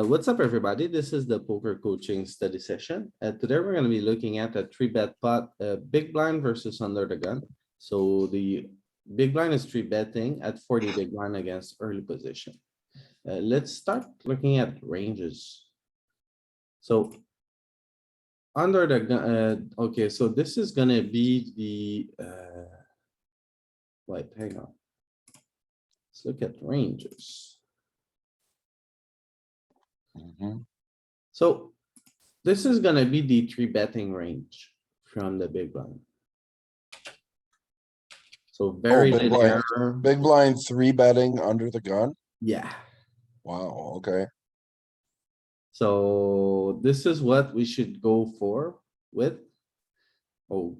What's up, everybody? This is the poker coaching study session. Today we're gonna be looking at a three bet pot, big blind versus under the gun. So the big blind is three betting at 40 big blind against early position. Let's start looking at ranges. So under the gun, okay, so this is gonna be the, wait, hang on. Let's look at ranges. So this is gonna be the three betting range from the big blind. So very big blind. linear, Big blind three betting under the gun. yeah. Wow, okay. So this is what we should go for with. Oh,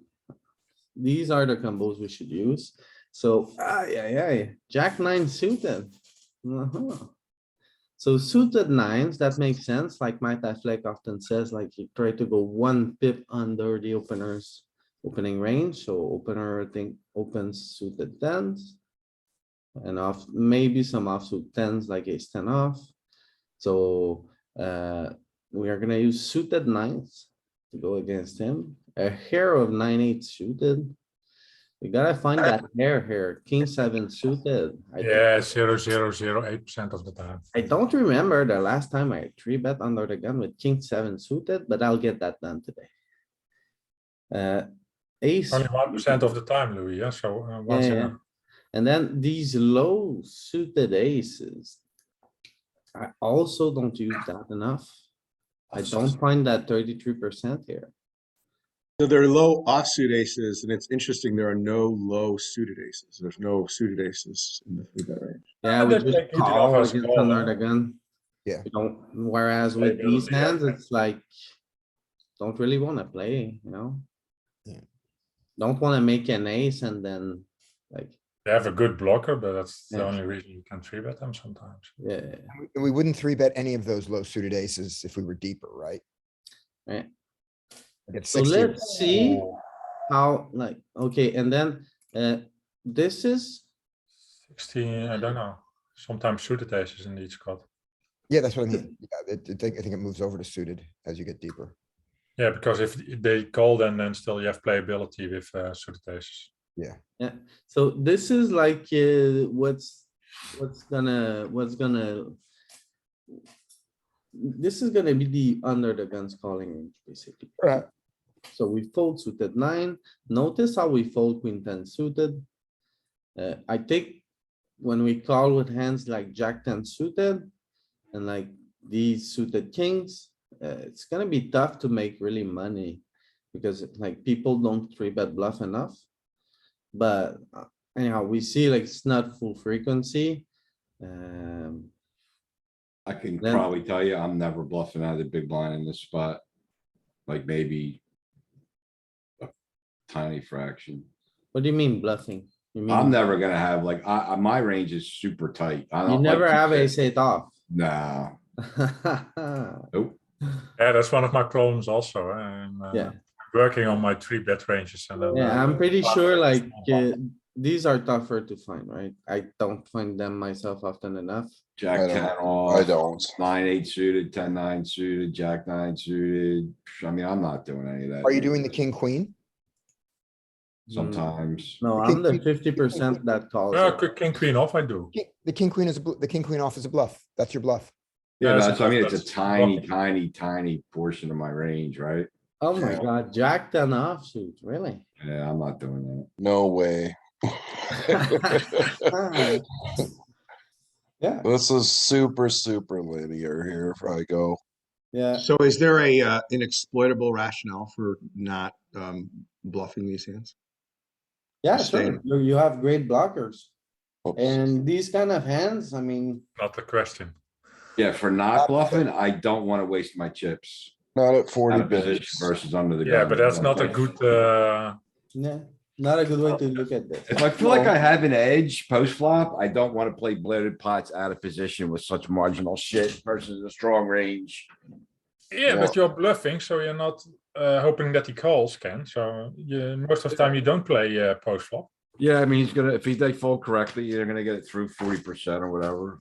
these are the combos we should use. So, yeah, jack nine suited. Uh-huh. So suited nines, that makes sense. Like Mike Affleck often says, like you try to go one pip under the opener's opening range. So opener, I think, opens suited tens. And off, maybe some offsuit tens like ace ten off. So we are gonna use suited nines to go against him. A hair of 9-8 suited. We gotta find that hair here, king seven suited. Yeah, 0.008% of the time. I don't remember the last time I three bet under the gun with king seven suited, but I'll get that done today. Ace. Only 1% of the time, Louis. Yeah, so once in Yeah. a And then these low suited aces. I also don't use that enough. I don't find that 33% here. So they're low offsuit aces, and it's interesting, there are no low suited aces. There's no suited aces in the three bet range. Yeah, we they play just good call enough as against call, under huh? the gun. Yeah. We don't, whereas with these Playability, yeah. hands, it's like, don't really wanna play, you know? Yeah. Don't wanna make an ace and then like, They have a good blocker, but that's the Yeah. only reason you can 3-bet them sometimes. yeah, We wouldn't three bet any of those low suited aces if we were deeper, right? right? Like at So 60 or- let's see how, like, okay, and then, this is, 16, I don't know. Sometimes suited aces in each spot. Yeah, that's what I mean. Yeah, I think it moves over to suited as you get deeper. Yeah, because if they call, then still you have playability with suited aces. Yeah. yeah, so this is like, what's gonna, this is gonna be the under the guns calling range, basically. Right. So we fold suited nine. Notice how we fold queen ten suited. I think when we call with hands like jack ten suited and like these suited kings, it's gonna be tough to make really money because like people don't three bet bluff enough. But anyhow, we see like it's not full frequency. I can Then- probably tell you, I'm never bluffing out of the big blind in this spot. Like maybe a tiny fraction. What do you mean bluffing? You I'm mean, never gonna have like, my range is super tight. I you don't never like have to- ace eight off. No, nope. Yeah, that's one of my problems also. And Yeah. working on my 3-bet ranges. And then, Yeah, I'm pretty sure like, uh, these are tougher to find, right? I don't find them myself often enough. Jack I ten don't- off. I don't. 9-8 suited, 10-9 suited, jack nine suited. I mean, I'm not doing any of that. Are you doing the king, queen? Sometimes. No, I'm the 50% that calls. yeah, it. king queen off, I do. The king, queen is, the king, queen off is a bluff. That's your bluff. Yeah, Yeah, that's, I mean, it's a that's- tiny, tiny, tiny portion of my range, right? Oh my Yeah. god, jack ten offsuit, really? Yeah, I'm not doing that. No way. Yeah, This is super, super linear here if I go. yeah. So is there a inexploitable rationale for not bluffing these hands? Yeah, Same. sure. You have great blockers. Oops. And these kind of hands, I mean, Not the question. Yeah, for not bluffing, I don't wanna waste my chips. Not at 40 Out of position bigs. versus under the gun. Yeah, but that's not a good. yeah, not a good way to look at this. If I feel like I have an edge post flop, I don't wanna play bloated pots out of position with such marginal shit versus a strong range. Yeah, but you're bluffing, so you're not hoping that he calls, Ken. So most of the time you don't play post flop. Yeah, I mean, he's gonna, if they fold correctly, you're gonna get it through 40% or whatever,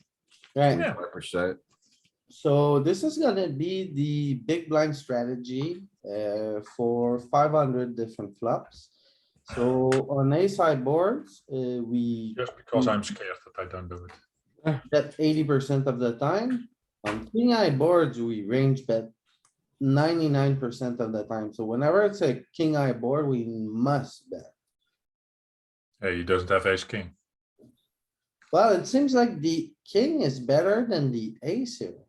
Right, Yeah. 5%. So this is gonna be the big blind strategy for 500 different flops. So on ace high boards, we Just because I'm scared that I don't do it. bet 80% of the time. On king high boards, we range bet 99% of the time. So whenever it's a king high board, we must bet. Hey, he doesn't have ace king. Well, it seems like the king is better than the ace here.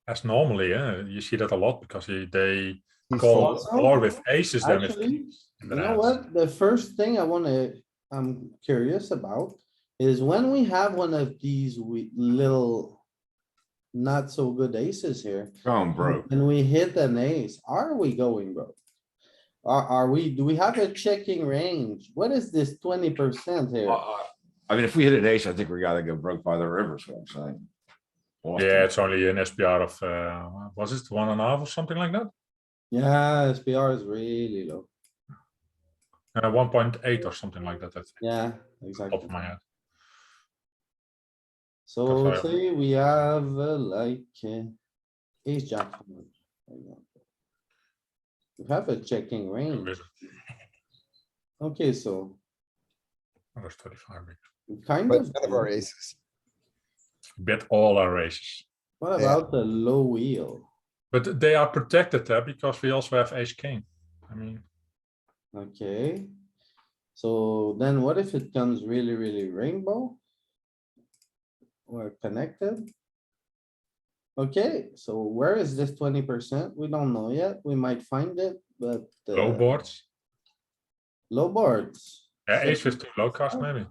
As normally, you see that a lot because they He's call folding. more with aces than with Actually, kings. in you their know hands. what? The first thing I'm curious about is when we have one of these little not so good aces here. Going broke. And we hit an ace, are we going broke? Are we, do we have a checking range? What is this 20% here? I mean, if we hit an ace, I think we gotta go broke by the river, is what I'm saying. Often. Yeah, it's only an SPR of was it 1.5 or something like that? Yeah, SPR is really low. 1.8 or something like that. I think, Yeah, top exactly. of my head. So Because I- say we have like ace jack. for example. We have a checking range. Okay, so Oh, that's 35 big. we kind But of, none of our aces. Bet all our races. what Yeah. about the low wheel? But they are protected there because we also have ace king. I mean, Okay. So then what if it comes really, really rainbow? We're connected. Okay, so where is this 20%? We don't know yet. We might find it, but. low boards. Low boards. Yeah, ace with two low cost maybe.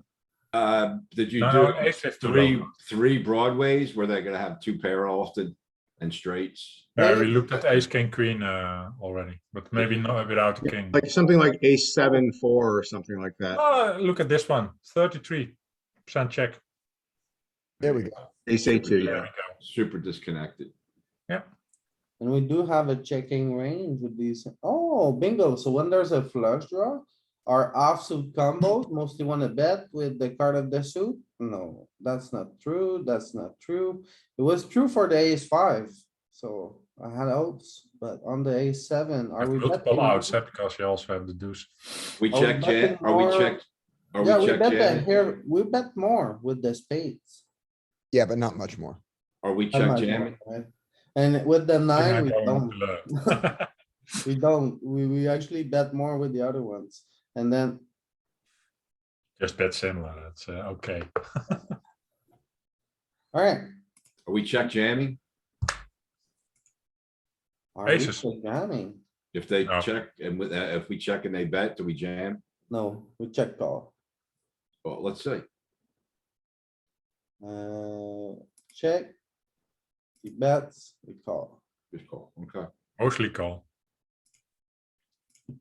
Did you No, do no, ace with two low three, cost. three broadways where they're gonna have two pair often and straights? Yeah, we Ace- looked at ace king queen already, but maybe not without the king. Like something like ace 7-4 or something like that. Look at this one, 33% check. There we go. Ace A2, There yeah. we go. Super disconnected. And we do have a checking range with these. Oh, bingo. So when there's a flush draw, our offsuit combos mostly wanna bet with the card of the suit? No, that's not true. That's not true. It was true for the ace five. So I had outs, but on the ace seven, are Have we multiple betting? outs, because you also have the deuce. We Are we check betting jam, are we more? checked? Are Yeah, we we check bet that jamming? here. We bet more with the spades. Yeah, but not much more. Are we Not check much more, jamming? right? And with the King nine, I we don't don't. want to learn. We don't. We actually bet more with the other ones. And then, Just bet similar, that's okay. alright. Are we check jamming? Are we Aces. still jamming? If they No. check and with, if we check and they bet, do we jam? No, we check call. Well, let's see. Check. He bets, we call. Just call, okay. Mostly call.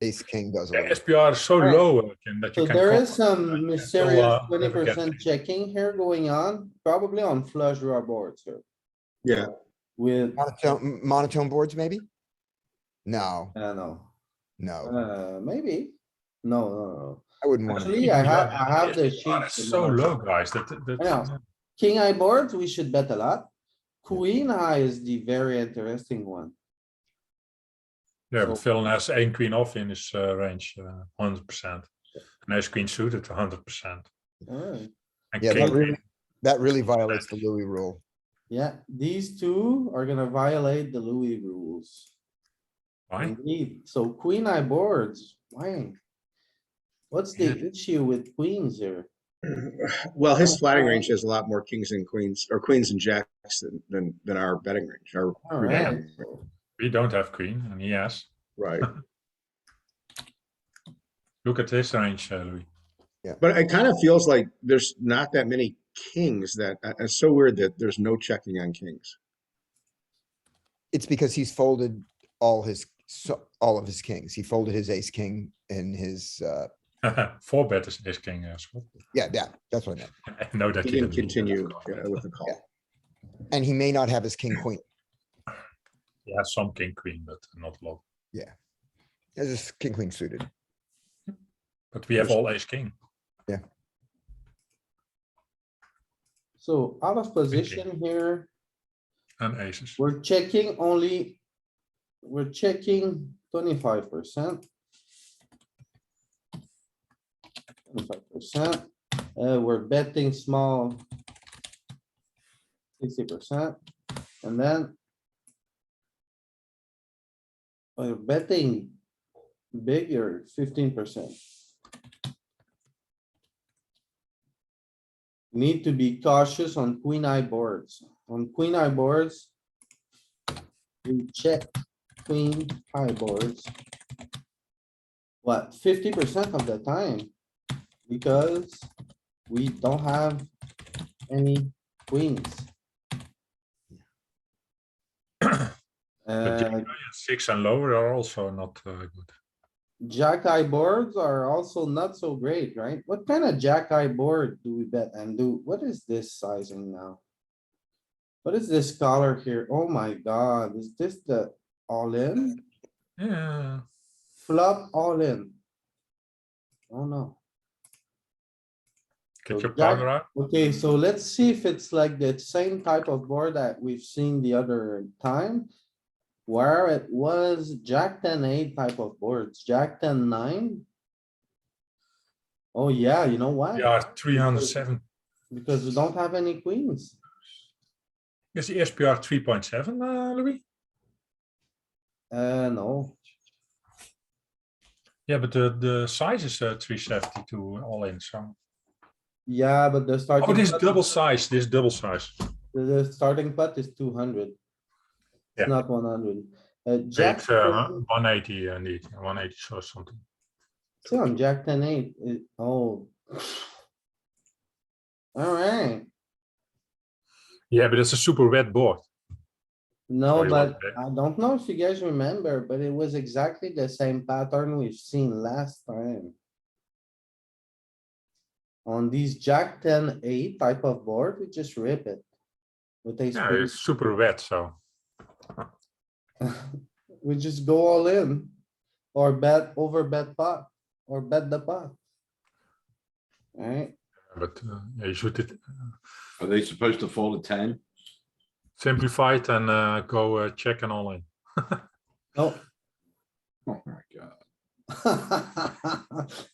Ace king does a Yeah, little. SPR is so Alright. low Ken, that you So can there call. is some Until, mysterious never get 20% checking here going on, probably on flush draw boards here. Yeah, With, Monotone boards, maybe? No, no, maybe. No. I wouldn't want to. Actually, I have the SPR sheets. is in so my- low, guys, that, Yeah. King eye boards, we should bet a lot. Queen eye is the very interesting one. yeah, but So- Phil has ace queen off in his range, 100%. And ace queen suited, 100%. Alright. And Yeah, king that really violates the Louis rule. Yeah, these two are gonna violate the Louis rules. why? Indeed, so queen eye boards, why? What's the issue with queens here? well, his flatting range has a lot more kings and queens, or queens and jacks than our betting range, our. Alright, We don't have queen, and he has. Right, Look at this range, Louis. but it kind of feels like there's not that many kings that, it's so weird that there's no checking on kings. It's because he's folded all all of his kings. He folded his ace king and his, 4-bet is ace king, Scott. yeah, that's what I meant. I know that He you didn't didn't mean that, continue of course. with the call. And he may not have his king, queen. He has some king queen, but not a lot. He has his king, queen suited. But we have all ace king. so out of position here, and aces. We're checking only. We're checking 25%. 25%. We're betting small. 60%. And then. We're betting bigger, 15%. Need to be cautious on queen eye boards. On queen eye boards. We check queen high boards. What, 50% of the time? Because we don't have any queens. But Uh, 6 and lower are also not good. jack eye boards are also not so great, right? What kind of jack eye board do we bet and do? What is this sizing now? What is this color here? Oh my god, is this the all in? Yeah, Flop all in. Oh no. get So your jack- powder out. Okay, so let's see if it's like the same type of board that we've seen the other time. Where it was jack 10-8 type of boards, jack 10-9. Oh yeah, you know why? Yeah, 307. Because we don't have any queens. Is the SPR 3.7, Louis? No, Yeah, but the size is 372 all in. So. yeah, but the Oh, starting. this pot- double size. This double size. The starting pot is 200. Yeah. It's not 100. Jack, It's 180 indeed. 180 or something. see on jack 10-8, oh. Alright, Yeah, but it's a super wet board. no, So you want but that? I don't know if you guys remember, but it was exactly the same pattern we've seen last time. On these jack 10-8 type of board, we just rip it. With ace Yeah, queen. it's super wet. So We just go all in. Or bet, over bet pot, or bet the pot. Alright, but yeah, you should Are they supposed to fold a 10? simplify it and go check and all in. no. Oh my god.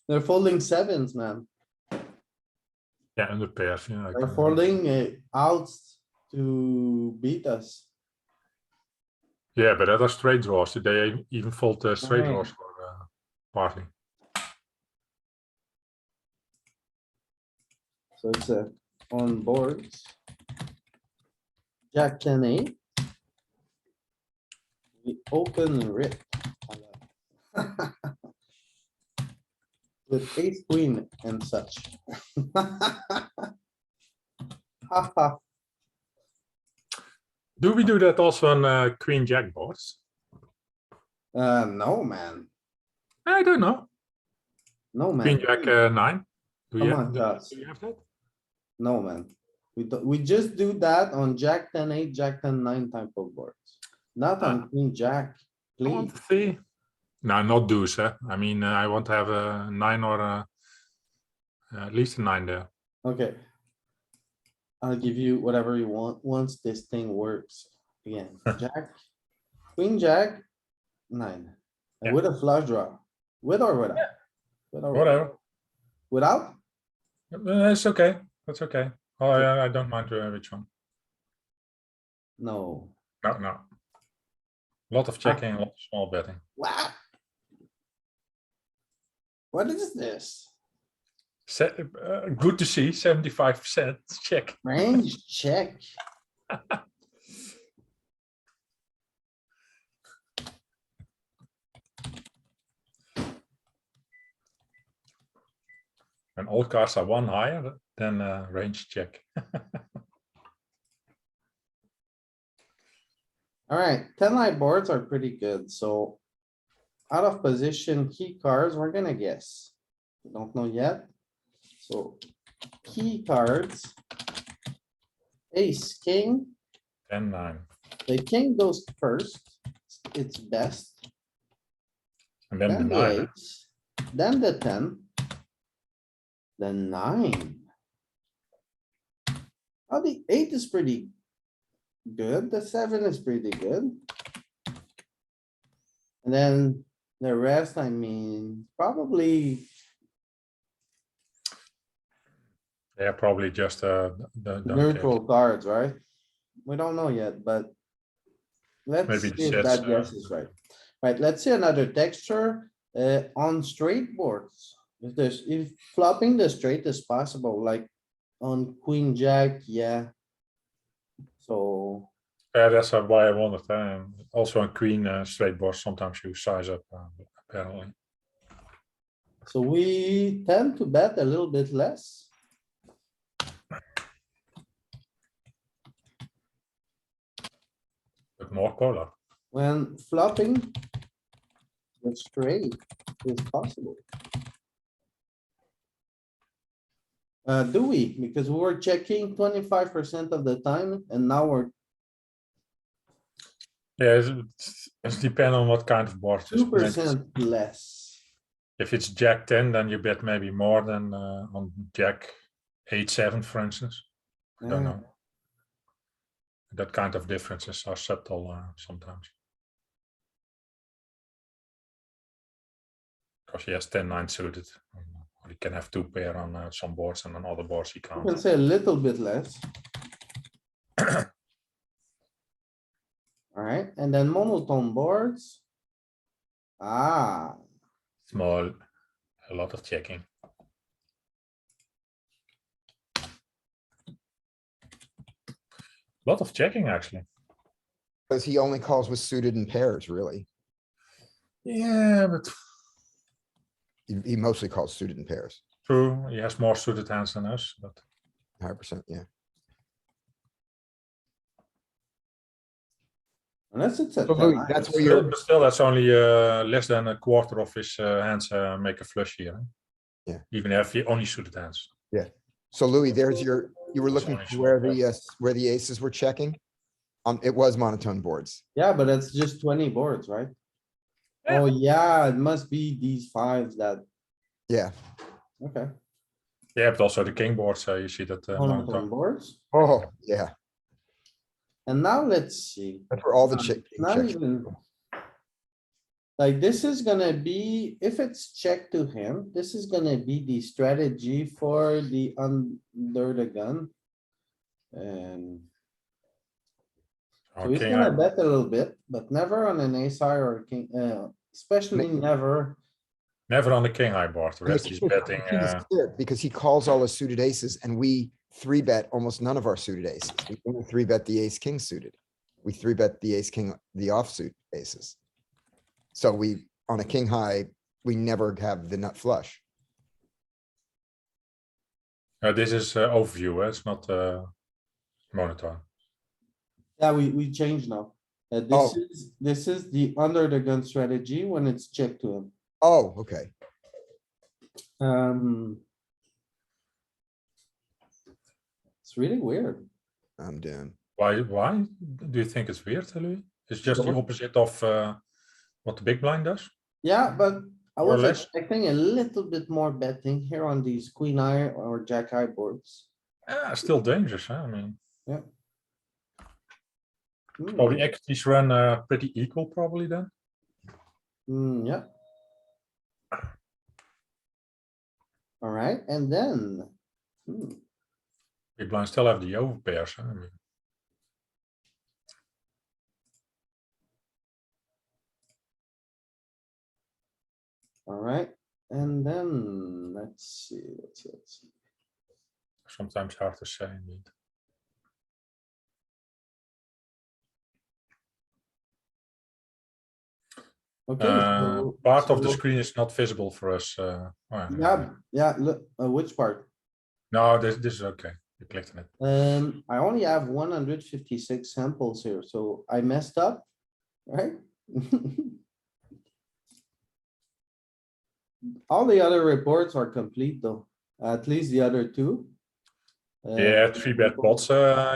They're folding sevens, man. Yeah, under pairs. Yeah, They're folding outs to beat us. yeah, but that are straight draws. They even fold straight Right. draws for partly. So it's on boards. Jack 10-8. We open and rip. With ace queen and such. Haha, Do we do that also on Queen Jack boards? no, man, I don't know. no, man. Queen Jack 9. Do you Come have, on, do, Joss. do you have that? No, man. We just do that on jack 10-8, jack 10-9 type of boards. Not on queen jack, I want please. to see. No, not deuce. I mean, I want to have a 9 or at least a 9 there. Okay. I'll give you whatever you want once this thing works. Again, jack, queen jack, 9. Yeah. With a flush draw, with or without? With or without? Whatever. Without? It's okay. That's okay. Oh, yeah, I don't mind which one. No. No, no. A lot of checking, a lot of small betting. What? What is this? Good to see, 75% check. Range check. And all cards are one higher than range check. Alright, 10-eye boards are pretty good, so. Out of position key cards, we're gonna guess. We don't know yet. So key cards. Ace, king, 10, 9. the king goes first. It's best. And then the Then the 9. ace, then the 10. The 9. Oh, the 8 is pretty. good. The 7 is pretty good. And then the rest, I mean, probably, Yeah, probably just the neutral cards, right? We don't know yet, but let's Maybe see the if sets, that guess is right. Right, let's see another texture, on straight boards. If flopping the straight is possible, like on queen jack, yeah. So, Yeah, that's why I wanted. Also on queen straight boards, sometimes you size up apparently. so we tend to bet a little bit less. But more color. When flopping the straight is possible. Do we? Because we were checking 25% of the time and now we're Yeah, it's depend on what kind of board. 2% less. If it's Jack 10, then you bet maybe more than on Jack 8-7, for instance. I don't know. That kind of differences are subtle sometimes. Because he has 10-9 suited. Or he can have 2 pair on some boards and on other boards he You can't. can say a little bit less. Alright, and then monotone boards. Ah, Small, a lot of checking. A lot of checking actually. Because he only calls with suited and pairs, really. Yeah, but He mostly calls suited and pairs, true, he has more suited hands than us, but 100%, yeah. unless it's a So Louis, 10. that's where you're, but still that's only less than a quarter of his hands make a flush here. Yeah. Even if he only suited hands. so Louis, there's your, you were looking only for where small where the aces were checking. It was monotone boards. Yeah, but it's just 20 boards, right? Yeah. Oh, yeah, it must be these fives that, Yeah. okay. Yeah, but also the king boards, you see that Monotone monotone. boards. Oh, yeah. And now let's see. That's where all the Not checks. even. Like, this is gonna be, if it's check to him, this is gonna be the strategy for the under the gun. And so he's Okay, gonna bet a little bit, but never on an ace high or a king, especially never. never on the king high board. The And the rest he's king- betting. the king is clear because he calls all his suited aces and we 3-bet almost none of our suited aces. We only 3-bet the ace king suited. We 3-bet the ace king, the offsuit aces. So we, on a king high, we never have the nut flush. This is overview, it's not monotone. Yeah, we changed now. Oh. This is the under the gun strategy when it's checked to him. Oh, okay. It's really weird. I'm down. Why do you think it's weird, Louis? It's just the opposite of what the big blind does. Yeah, but I More or was less. expecting a little bit more betting here on these queen eye or jack eye boards. Yeah, still dangerous, huh? I mean, Hmm, probably equities run pretty equal probably then. yeah. Alright, and then. Big blind still have the overpairs, huh? I mean, Alright, and then let's see. sometimes hard to say indeed. Okay. Part of the so- screen is not visible for us. Yeah, look, which part? No, this is okay. You clicked on it. I only have 156 samples here, so I messed up, right? All the other reports are complete though, at least the other two. Yeah, 3-bet pots,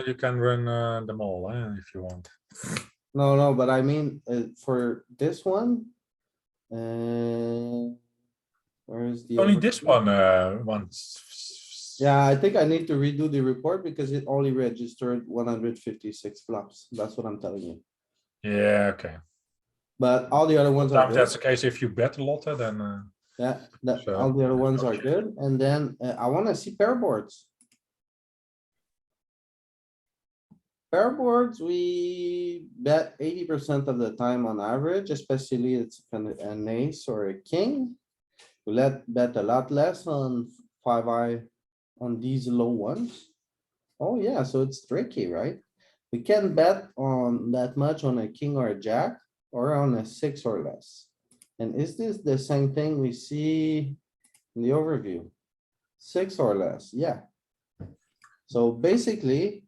you can run them all if you want. No, but I mean, for this one. Where is the? Only other this two? one, Yeah, I think I need to redo the report because it only registered 156 flops. That's what I'm telling you. Yeah, okay. But all the other ones are Sometimes good. that's the case if you bet a lot, then Yeah, So, all the other it's ones are okay. good. And then I wanna see pair boards. Pair boards, we bet 80% of the time on average, especially it's an ace or a king. We bet a lot less on 5-eye on these low ones. Oh yeah, so it's tricky, right? We can't bet on that much on a king or a jack or on a 6 or less. And is this the same thing we see in the overview? 6 or less, yeah. So basically.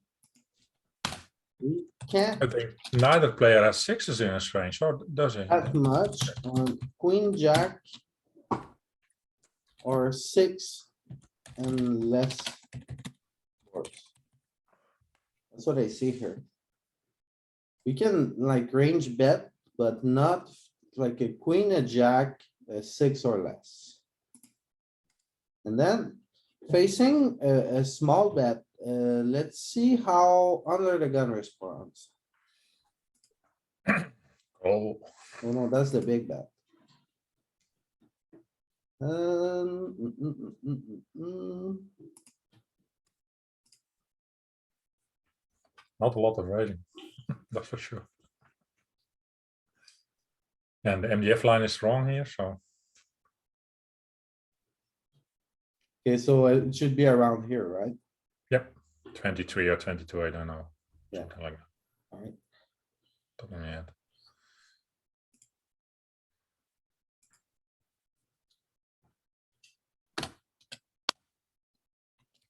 We can't I think neither player has sixes in his range, or does he? that much on queen, jack. Or 6 and less. boards. That's what I see here. We can like range bet, but not like a queen, a jack, a 6 or less. And then facing a small bet, let's see how under the gun responds. Oh, Oh no, that's the big bet. not a lot of raising, that's for sure. And the MDF line is wrong here, so Okay, so it should be around here, right? yep, 23 or 22, I don't know. Yeah. Something like that. Alright, Top of my head.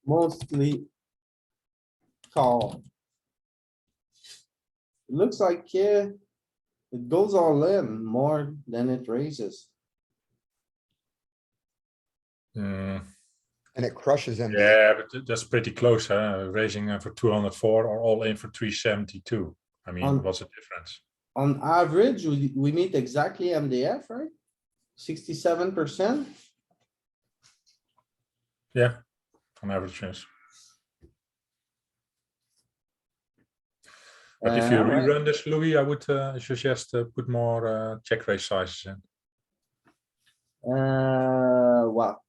mostly call. It looks like, yeah, it goes all in more than it raises. Mm, And it crushes MDF. yeah, but that's pretty close, huh? Raising for 204 or all in for 372. I mean, On- what's the difference? On average, we meet exactly MDF, right? 67%. Yeah, on average, yes. But if you Alright. rerun this, Louis, I would suggest put more check raise sizes in. Wow.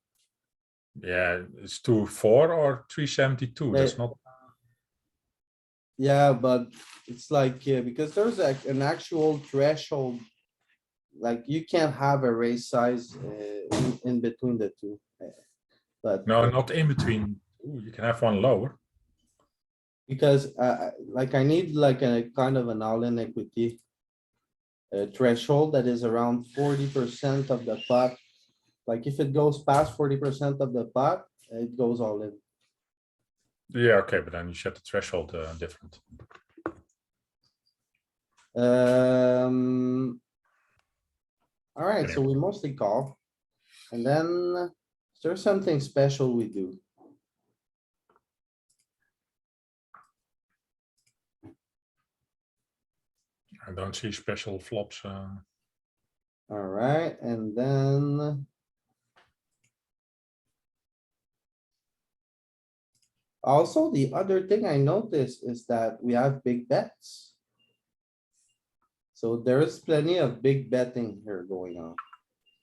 Yeah, it's 204 or 372. That's Yeah. not. Yeah, but it's like, yeah, because there's like an actual threshold. Like you can't have a raise size in between the two. But No, not in between. Ooh, you can have one lower. because like I need like a kind of an all-in equity. Threshold that is around 40% of the pot. Like if it goes past 40% of the pot, it goes all in. Yeah, okay, but then you set the threshold different. Alright, so we mostly call. And then is there something special we do? I don't see special flops. Alright, and then. Also, the other thing I noticed is that we have big bets. So there is plenty of big betting here going on.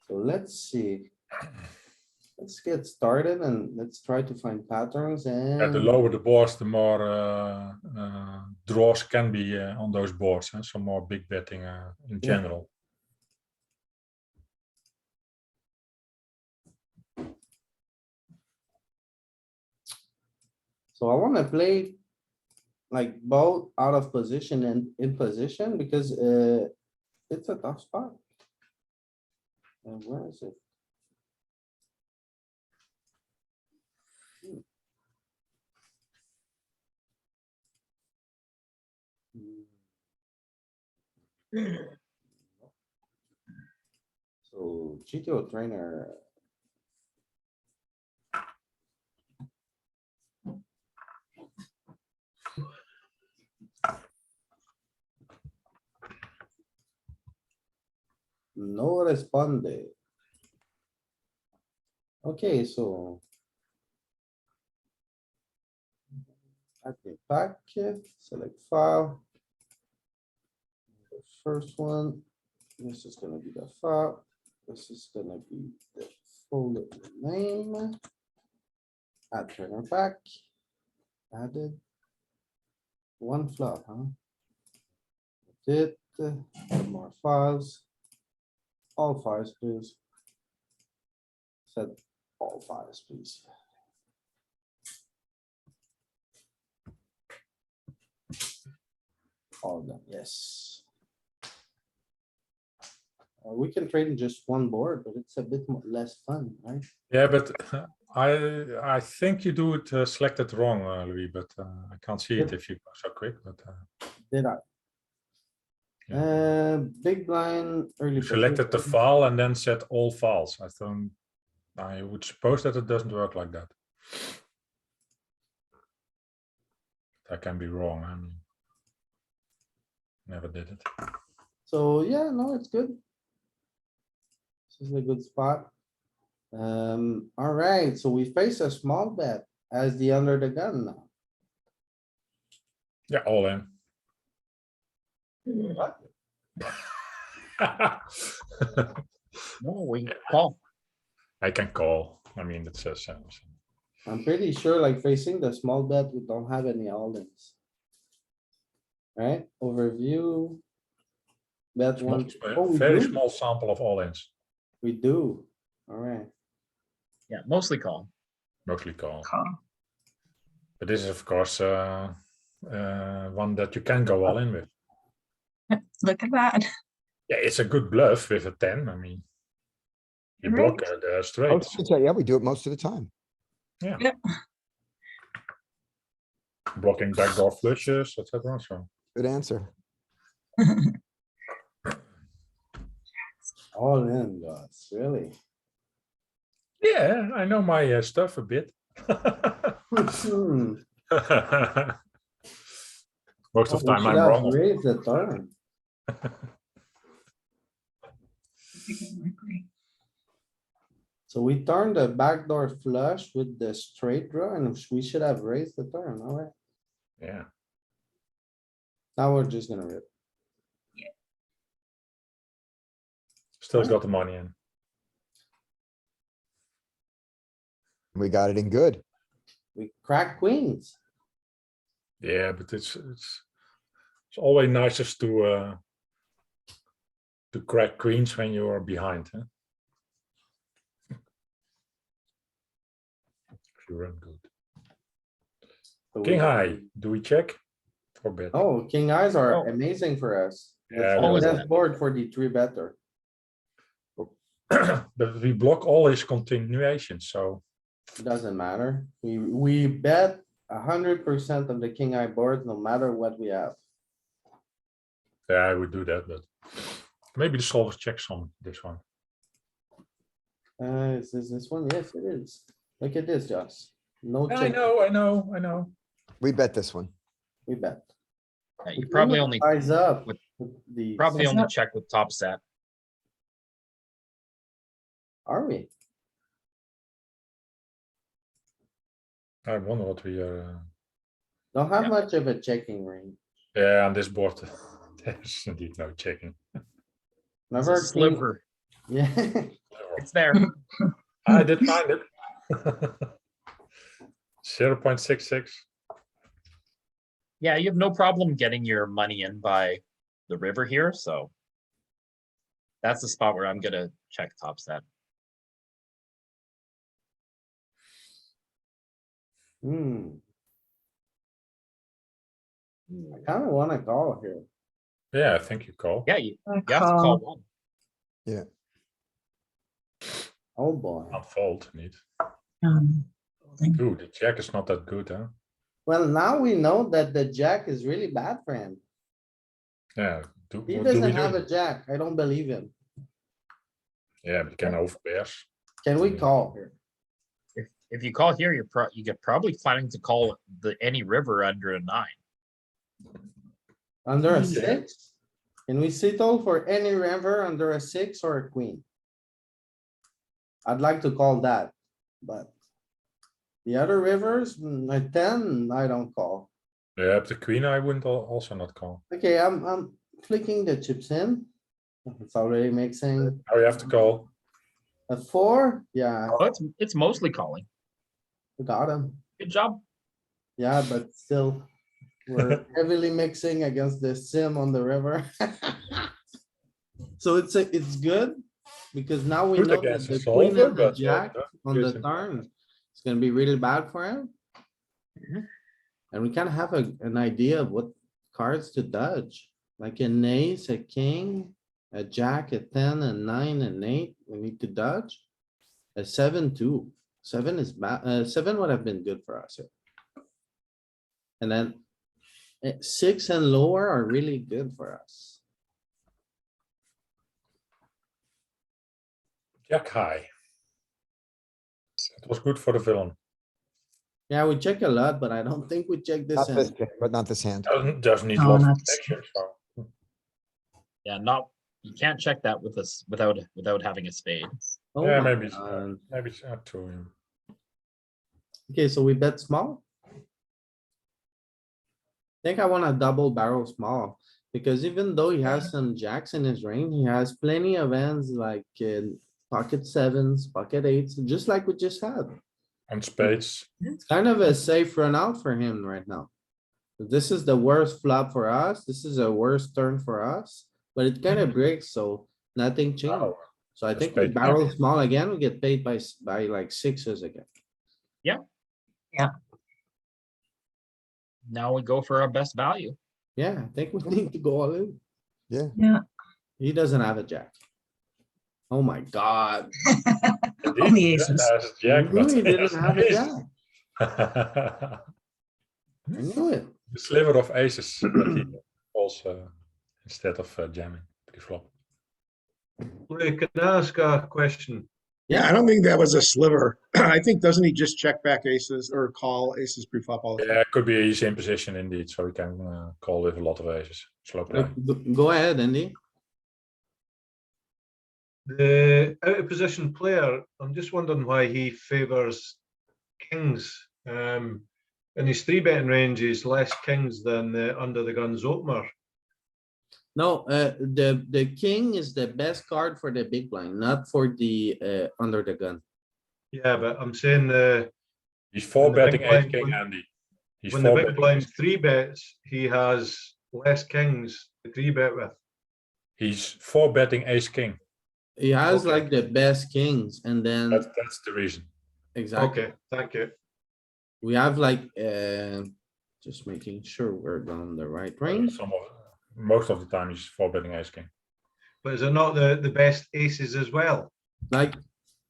So let's see. Let's get started and let's try to find patterns Yeah, the and. lower the boards, the more draws can be on those boards. So more big betting in Yeah. general. So I wanna play. Like both out of position and in position because it's a tough spot. And where is it? So GTO trainer. No responde. Okay, so. Add the pack, select file. The first one, this is gonna be the file. This is gonna be the folder name. Add turner pack. Added. One flop, huh? Did more files. All files, please. Set all files, please. All of them, yes. We can trade in just one board, but it's a bit less fun, right? Yeah, but I think you do it selected wrong, Louis, but I can't see it if you go so quick, but Did I? yeah. Big blind, early. You selected the position. file and then set all files. I would suppose that it doesn't work like that. I can be wrong. I mean, never did it. So, yeah, no, it's good. This is a good spot. Alright, so we face a small bet as the under the gun now. Yeah, all in. What? No, we call. I can call. I mean, it says I'm pretty sure like facing the small bet, we don't have any all-ins. Right, overview. Bet one. Oh, we very do. small sample of all-ins, We do, alright. Yeah, mostly call. mostly call. Call. But this is of course one that you can go all in with. Look at that. Yeah, it's a good bluff with a 10. I mean, you block the straight. Most of the time, yeah, we do it most of the time. Blocking backdoor flushes, etc. So Good answer. All in, guys, really. yeah, I know my stuff a bit. Hmm. Most of the Oh, we time should I'm have wrong. raised the turn. So we turned the backdoor flush with the straight draw and we should have raised the turn, alright? Yeah. Now we're just gonna rip. Still got the money in. We got it in good. We crack queens. Yeah, but it's always nicest to crack queens when you are behind. Huh? If you run good. So King we- high, do we check or bet? Oh, king eyes are Oh. amazing for us. Yeah, It's always the best bet. board for the three better. But we block all his continuations, so Doesn't matter. We bet 100% of the king eye board, no matter what we have. yeah, I would do that. But maybe the solver checks on this one. Is this one? Yes, it is. Look at this, Josh. No I check, know. We bet this one. we bet. Yeah, you probably only Eyes up. with- with the. probably Size only up. check with top set. Are we? I wonder what we are. Don't have Yeah. much of a checking range. Yeah, on this board, there's indeed no checking. It's Never a king- sliver. Yeah, It's there. I did find it. 0.66. Yeah, you have no problem getting your money in by the river here, so. That's the spot where I'm gonna check top set. hmm. I kinda wanna call here. Yeah, I think you call. Yeah, you have to Call. call one. Oh, boy. Not fold, need. Folding. Ooh, the jack is not that good, huh? Well, now we know that the jack is really bad for him. Yeah. He What do we doesn't have a do? jack. I don't believe him. Yeah, but you can overpairs. Can we call here? If you call here, you're probably planning to call any river under a 9. Under a Yeah. 6? Can we settle for any river under a 6 or a queen? I'd like to call that, but. The other rivers, a 10, I don't call. Yeah, but the queen I wouldn't also not call. Okay, I'm clicking the chips in. It's already mixing. Now you have to call. A 4, yeah, Oh, it's mostly calling. we got him. Good job. Yeah, but still, we're heavily mixing against the sim on the river. So it's good, because now we Good know that against the a queen solver, and the but, jack don't on the use him. turn. It's gonna be really bad for him. Mhm. And we kind of have an idea of what cards to dodge, like an ace, a king, a jack, a 10, a 9, and 8, we need to dodge. A 7 too. 7 is bad, 7 would have been good for us here. And then 6 and lower are really good for us. Jack high. It was good for the villain. Yeah, we check a lot, but I don't think we check this Not this, in. but not this hand. Doesn't need No, lots of not- protection, so. Yeah, you can't check that with this without having a spade. Oh Yeah, my maybe it's, God. maybe it's not too. Okay, so we bet small. Think I wanna double barrel small, because even though he has some jacks in his range, he has plenty of hands like in pocket 7s, pocket 8s, just like we just had. And spades. It's kind of a safe run out for him right now. This is the worst flop for us. This is a worst turn for us, but it kind of breaks, so nothing changed. Oh, So I a think we spade. barrel small again, we get paid by like 6s again. Now we go for our best value. Yeah, I think we need to go all in. Yeah, Yeah. He doesn't have a jack. Oh my god. indeed, Only he aces. has a jack, I knew but he didn't has have a ace. jack. I knew it. The sliver of aces that he calls instead of jamming pre-flop. Louis, can I ask a question? Yeah, I don't think that was a sliver. I think, doesn't he just check back aces or call aces pre-flop all the time? Yeah, it could be easy in position indeed, so we can call with a lot of aces. Slow play. Go ahead, Andy. The out of position player, I'm just wondering why he favors kings. In his 3-betting range, he's less kings than the under the guns opener. No, the king is the best card for the big blind, not for the under the gun. Yeah, but I'm saying He's four When the big betting ace blind- king when- Andy. He's when the four big betting blind ace- 3-bets, he has less kings to 3-bet with. He's four betting ace king. He has Okay. like the best kings, and then That's the reason. exactly, Okay, thank you. we have like, just making sure we're on the right range. Most of the time he's four betting ace king. But is it not the best aces as well? Like,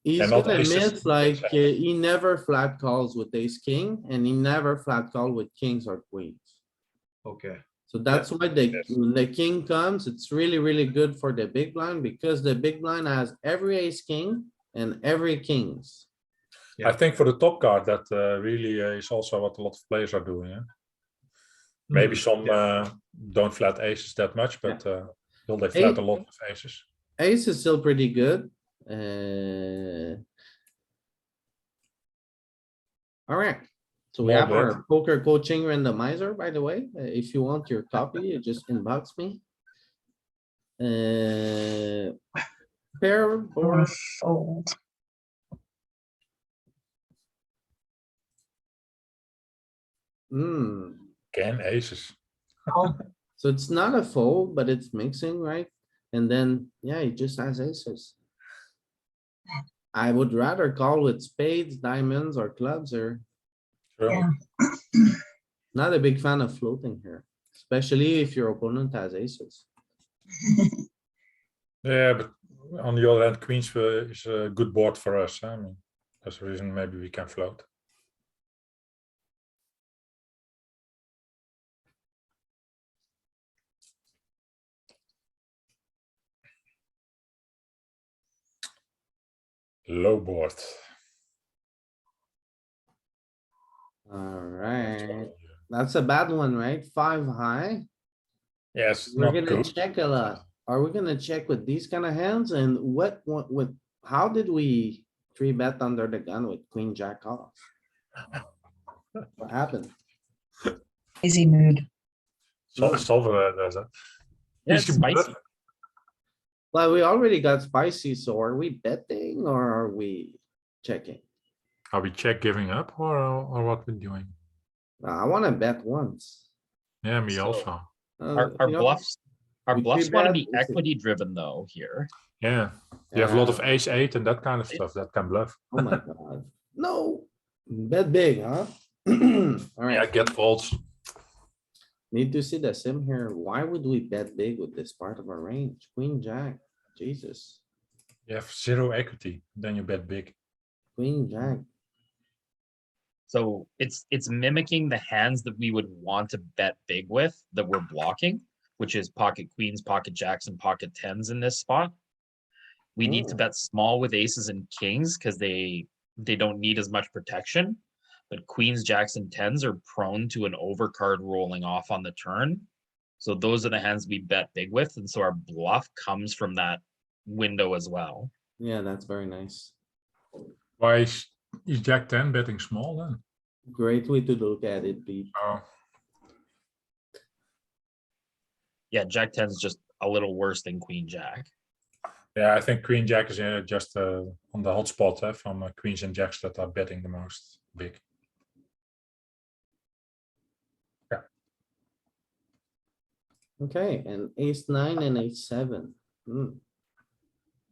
he's And not gonna aces, miss, like, exactly. he never flat calls with ace king, and he never flat call with kings or queens. Okay. So that's why the, Yes. when the king comes, it's really, really good for the big blind, because the big blind has every ace king and every kings. Yeah. I think for the top card that really is also what a lot of players are doing. Yeah? Maybe some don't flat aces that much, but will they flat Eight. a lot of aces? Ace is still pretty good. Alright, so we More have our bet. poker coaching randomizer, by the way. If you want your copy, you just inbox me. Pair Or board, fold. Again, aces. Oh, so it's not a fold, but it's mixing, right? And then, yeah, he just has aces. I would rather call with spades, diamonds, or clubs, or Sure. yeah. not a big fan of floating here, especially if your opponent has aces. Yeah, but on the other hand, queens is a good board for us. Huh? I mean, that's the reason maybe we can float. Low board. Alright, that's a bad one, right? 5 high. Yes, We're not gonna good. check a lot. Are we gonna check with these kind of hands, and what, how did we 3-bet under the gun with queen jack off? What happened? Easy mood. Solver does it. Yeah, Easy it's spicy. bluff. Well, we already got spicy, so are we betting or are we checking? Are we check giving up or what we're doing? I wanna bet once. Yeah, me So- also. Our You know, bluffs, our we bluffs want to three-bet, be it's a- equity driven though here. Yeah, you have a lot of Yeah. ace eight and that kind of stuff that can bluff. Oh my god, no, bet big, huh? Yeah, Alright, get faults. need to see the sim here. Why would we bet big with this part of our range? Queen, jack, Jesus, You have zero equity, then you bet big. queen, jack. So it's mimicking the hands that we would want to bet big with that we're blocking, which is pocket queens, pocket jacks, and pocket tens in this spot. We need to Oh. bet small with aces and kings because they don't need as much protection. But queens, jacks, and tens are prone to an overcard rolling off on the turn. So those are the hands we bet big with, and so our bluff comes from that window as well. Yeah, that's very nice. Why is Jack 10 betting small then? Great way to look at it, Pete. Oh, Yeah, jack 10 is just a little worse than queen jack. yeah, I think Queen Jack is just on the hot spot from queens and jacks that are betting the most big. Okay, and ace nine and ace seven. Hmm.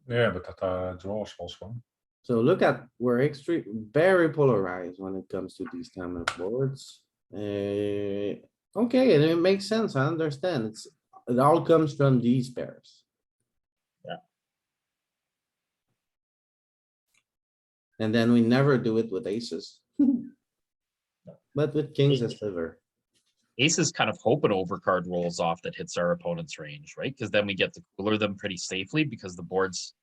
Yeah, but that are draws also. So look at, we're extreme, very polarized when it comes to these kind of boards. Okay, and it makes sense, I understand, it all comes from these pairs. Yeah. And then we never do it with aces. But with kings a sliver. Aces kind of hope an overcard rolls off that hits our opponent's range, right? Because then we get to cooler them pretty safely because the board's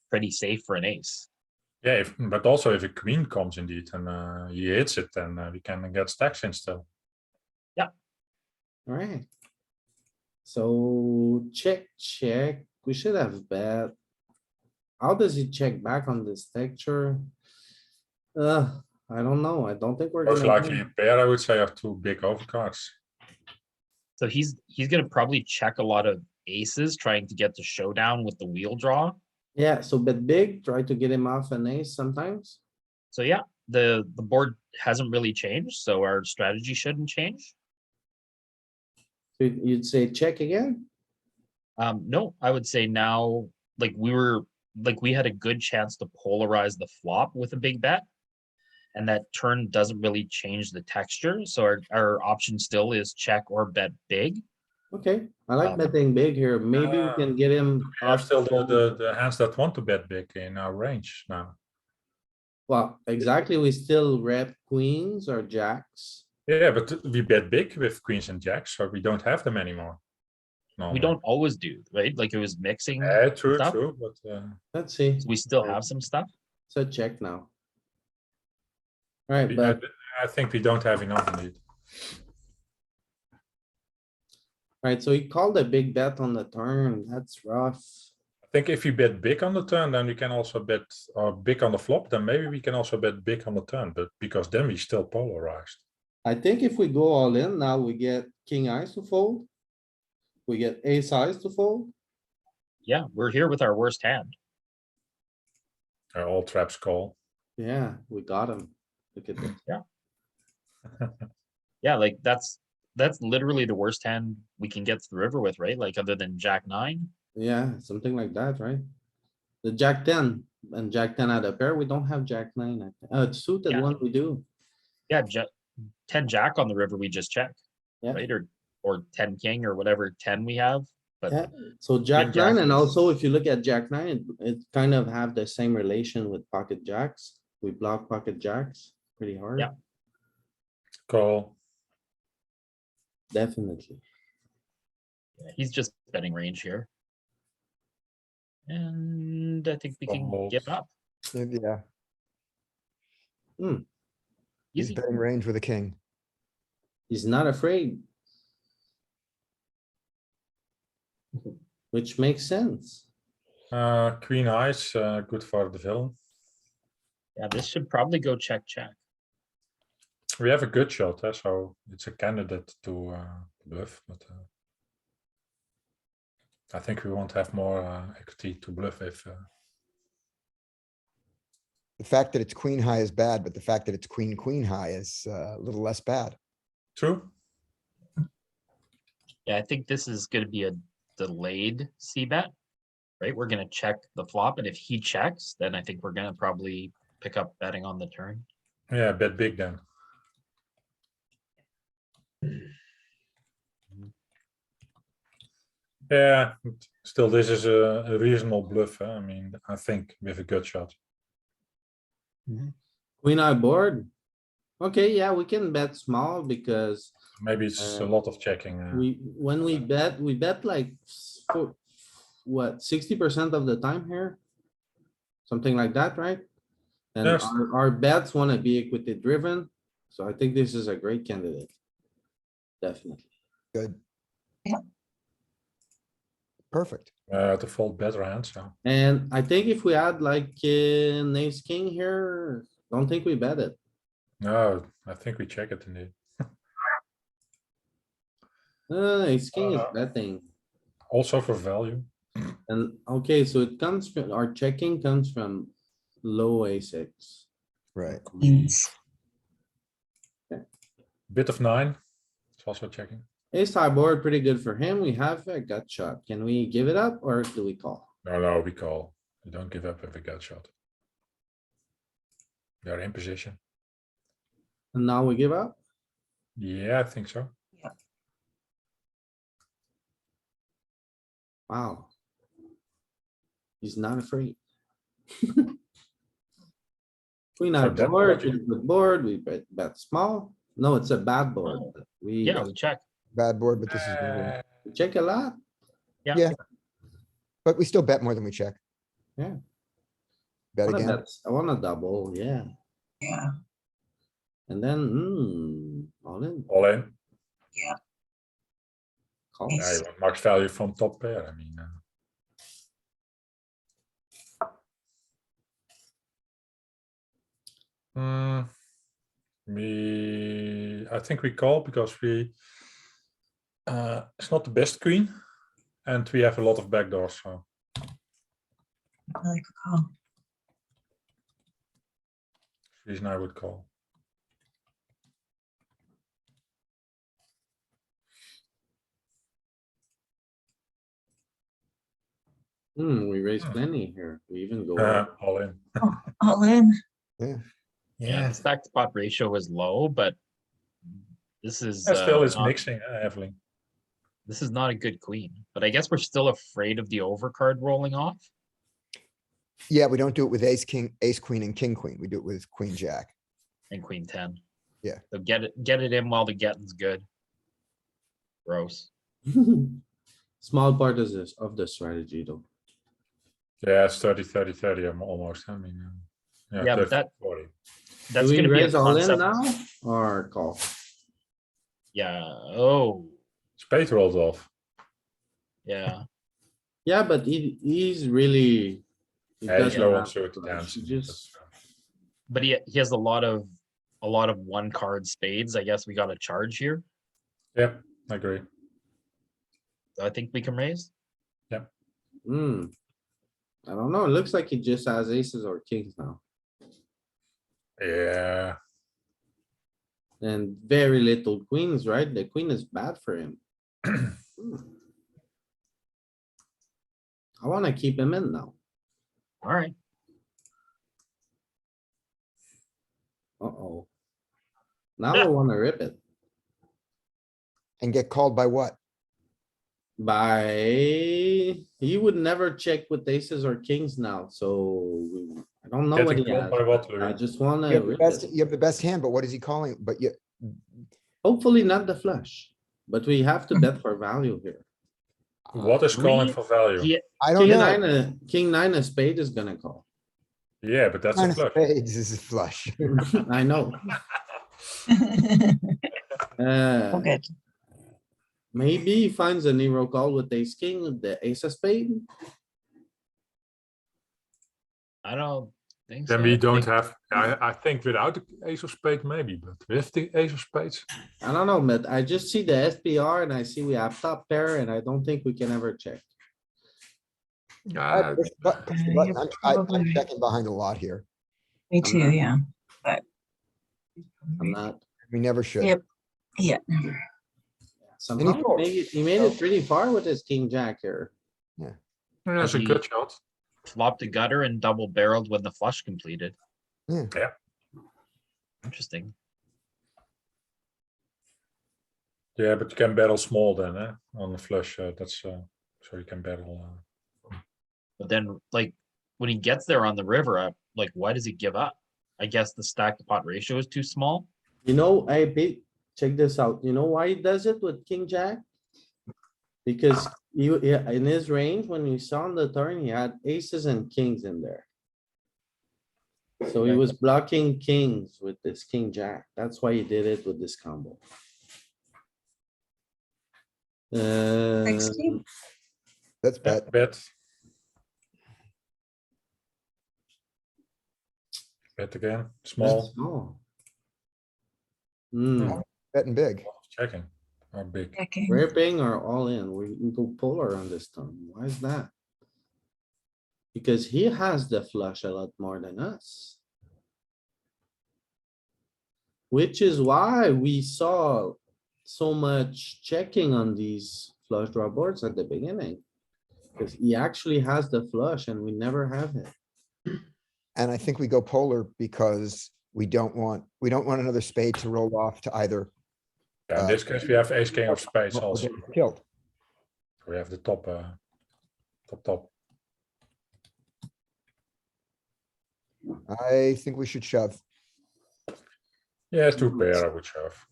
pretty safe for an ace. Yeah, but also if a queen comes indeed and he hits it, then we can get stacks in still. Alright. So check, check, we should have bet. How does he check back on this texture? I don't know, I don't think we're Most gonna. likely a win. pair, I would say, are two big overcards. So he's gonna probably check a lot of aces trying to get to showdown with the wheel draw. Yeah, so bet big, try to get him off an ace sometimes. So yeah, the board hasn't really changed, so our strategy shouldn't change. So you'd say check again? No, I would say now, like we had a good chance to polarize the flop with a big bet. And that turn doesn't really change the texture, so our option still is check or bet big. Okay, I like Um, betting big here. Maybe we can get him We have off. still the fold. the hands that want to bet big in our range now. Well, exactly, we still rep queens or jacks. Yeah, but we bet big with queens and jacks, so we don't have them anymore. We normally. don't always do, right? Like it was mixing. Yeah, true, stuff. true, but Let's see. So we still have some stuff. So check now. Alright, we- but I think we don't have enough indeed. right, so he called a big bet on the turn. That's rough. I think if you bet big on the turn, then we can also bet big on the flop. Then maybe we can also bet big on the turn, but because then we still polarized. I think if we go all in now, we get king eyes to fold. We get ace eyes to fold. Yeah, we're here with our worst hand. All traps call. Yeah, we got him. Look at this. Yeah, like that's literally the worst hand we can get to the river with, right? Like other than jack 9. Yeah, something like that, right? The jack 10 and jack 10 out of pair. We don't have jack 9. Suited Yeah. one we do. Yeah, 10 jack on the river we just check, Yeah. right? Or 10 king or whatever 10 we have. But Yeah, so jack jack 9 and is- also if you look at jack 9, it kind of have the same relation with pocket jacks. We block pocket jacks pretty hard. Yeah. Call. Definitely. he's just betting range here. And I think we can give Fold. up. Yeah, he's Easy. betting range with a king. He's not afraid. Which makes sense. Queen eyes, good for the villain. Yeah, this should probably go check, check. We have a good shot, so it's a candidate to bluff, but I think we won't have more equity to bluff if. The fact that it's queen high is bad, but the fact that it's queen high is a little less bad. True. Yeah, I think this is gonna be a delayed C bet. Right, we're gonna check the flop, and if he checks, then I think we're gonna probably pick up betting on the turn. Yeah, bet big then. Yeah, still this is a reasonable bluff. I mean, I think we have a good shot. Queen eye board. Okay, yeah, we can bet small because Maybe it's a lot of checking. when we bet like for what, 60% of the time here? Something like that, right? And Yes. our bets wanna be equity driven, so I think this is a great candidate. Definitely. Good. Yeah. Perfect. To fold better hand, so. And I think if we had like an ace king here, don't think we bet it. No, I think we check it indeed. Ace king is betting. Also for value. And okay, so it comes from, our checking comes from low a6. Right. Queens. Bit of 9. It's also checking. Ace high board, pretty good for him. We have a gut shot. Can we give it up or do we call? No, we call. We don't give up if we gut shot. We are in position. And now we give up? Yeah, I think so. Wow. He's not afraid. Queen eye that board, logic. pretty good board, we bet small. No, it's a bad board. Oh, We Yeah, we check. Bad board, but this is, better. we check a lot. Yeah. But we still bet more than we check. Yeah. Bet Wanna again. bet- I wanna double, yeah. Yeah. And then, all in. All in. Call. Yeah, you want max value from top pair. I mean. I think we call because we. It's not the best queen, and we have a lot of backdoors. So I like a call. reason I would call. We raise plenty here. We even go. All in. All in. Yeah, the stack to pot ratio is low, but this is Still, it's not- mixing heavily. This is not a good queen, but I guess we're still afraid of the overcard rolling off. Yeah, we don't do it with ace, king, ace, queen and king, queen. We do it with queen, jack. And queen 10. Yeah. So get it in while the getting's good. Gross. Small part is this, of the strategy though. Yeah, it's 30-30-30. I'm almost. I mean, Yeah, but 40. That's Do we gonna be a raise all in concept. now or call? Yeah, oh, Spade rolled off. yeah. Yeah, but he's really. he Yeah, he's doesn't low on have suited flush. hands. He just, But he has a lot of one card spades. I guess we got a charge here. Yeah, I agree. So I think we can raise. I don't know. It looks like he just has aces or kings now. Yeah, And very little queens, right? The queen is bad for him. I wanna keep him in now. All right. Uh-oh. Now I wanna rip it And get called by what? by, he would never check with aces or kings now, so I don't know what Getting he called has. by what, but I Louis? just wanna You have the rip best, it. you have the best hand, but what is he calling? But you, Hopefully not the flush, but we have to bet for value here. What is calling We- for value? He, I don't King know. nine, king nine of spade is gonna call. Yeah, but that's Nine a of flush. spades is a flush. I know. Okay. Maybe he finds a Nero call with ace king, the ace of spade. I don't think Then so. we I don't think- have, I think without the ace of spades maybe, but with the ace of spades. I don't know, but I just see the SPR and I see we have top pair and I don't think we can ever check. Yeah, Push the you're button. I'm probably right. checking behind a lot here. Me I'm too, not- yeah. I'm not. We never should. Yep. Yeah, never. Somehow folds. he made it pretty far with his king jack here. that's a he- good shot. Flopped a gutter and double barreled when the flush completed. Yeah. Yeah. Interesting. Yeah, but you can barrel small then, on the flush, that's, so you can barrel. But then, like, when he gets there on the river, like, why does he give up? I guess the stack to pot ratio is too small. You know, hey, Pete, check this out. You know why he does it with king jack? Because yeah, in his range, when you saw on the turn, he had aces and kings in there. So he was blocking kings with this king jack. That's why he did it with this combo. Thanks, Uh, Steve. That's Yeah, bet. bet. Bet again, small, small. Hmm, Betting big. checking, or big. Checking. ripping or all in? We go polar on this turn. Why is that? Because he has the flush a lot more than us. Which is why we saw so much checking on these flush draw boards at the beginning. Because he actually has the flush and we never have it. And I think we go polar because we don't want another spade to roll off to either. Yeah, in this case, we have ace king of spades or also. get killed. We have the top, top. I think we should shove. Yeah, two pair, I would shove.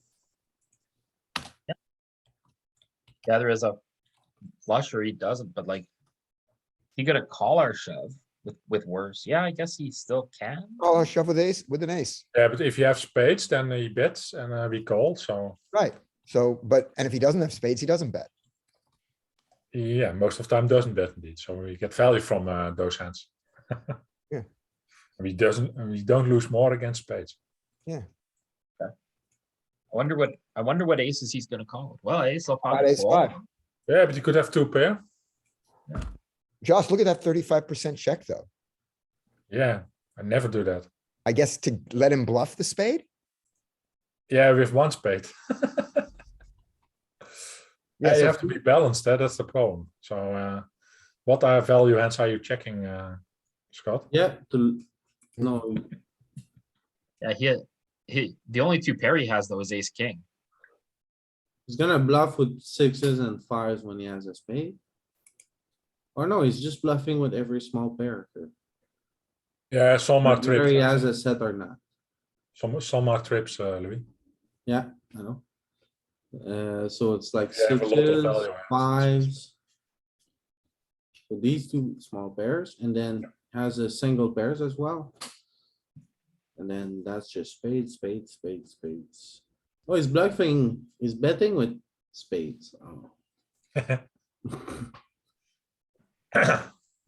Yeah, there is a flush or he doesn't, but like, he gonna call our shove with worse. Yeah, I guess he still can. Oh, shove with ace, with an ace. Yeah, but if you have spades, then he bets and we call, so. Right. So, and if he doesn't have spades, he doesn't bet. Yeah, most of the time doesn't bet indeed, so we get value from those hands. Yeah. We don't lose more against spades. I wonder what aces he's gonna call. Well, ace will Got probably ace fold. five. Yeah, but you could have two pair. Josh, look at that 35% check though. Yeah, I never do that. I guess to let him bluff the spade? Yeah, with one spade. Yeah, You so have to be balanced, that's the problem. So, what are value hands are you checking, Scott? Yeah, no, Yeah, the only two pair he has though is ace king. he's gonna bluff with sixes and fives when he has a spade. Or no, he's just bluffing with every small pair. Yeah, some are Whether he trips. has a set or not. Some are trips, Louis. Yeah, I know. So it's like You have a lot of sixes, value hands. fives. So these two small pairs and then has a single pairs as well. And then that's just spades, spades, spades, spades. Oh, he's bluffing, he's betting with spades. Oh.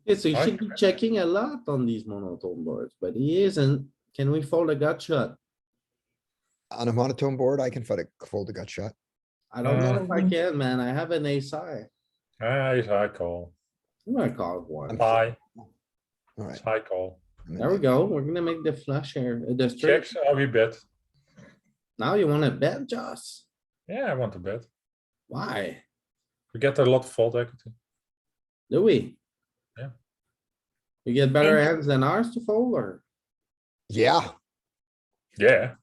Okay, so you should be checking a lot on these monotone boards, but he isn't. Can we fold a gut shot? on a monotone board, I can fold a gut shot. I don't know if I can, man. I have an ace high. I call. I'm gonna call one. High, Alright. high call. There we go. We're gonna make the flush here. The straight. Checks, we bet. Now you wanna bet, Joss? Yeah, I want to bet. Why? We get a lot of fault equity. Do we? Yeah. You get better hands than ours to fold or? Yeah, Yeah.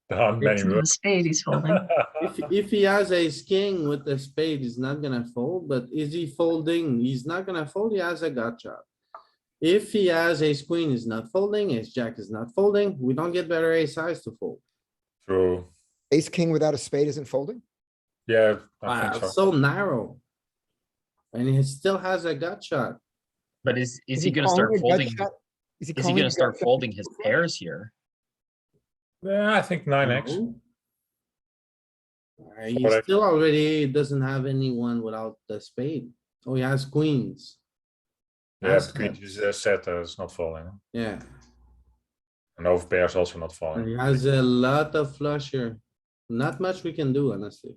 There aren't many It's not a words. spade he's holding. If he has a king with the spade, he's not gonna fold, but is he folding? He's not gonna fold. He has a gut shot. If he has ace queen, he's not folding. Ace jack is not folding. We don't get better ace size to fold. True. ace king without a spade isn't folding. Yeah, I Wow, think so. so narrow. And he still has a gut shot. But is he gonna calling start a gut folding? shot? Is he Is he calling a gonna gut start shot? folding his pairs here? Yeah, I think 9x. No. He 4x. still already doesn't have anyone without the spade. Oh, he has queens. Yeah, As between heads. this set, it's not falling. Huh? Yeah, And over pairs also not and falling. he has a lot of flush here. Not much we can do, honestly.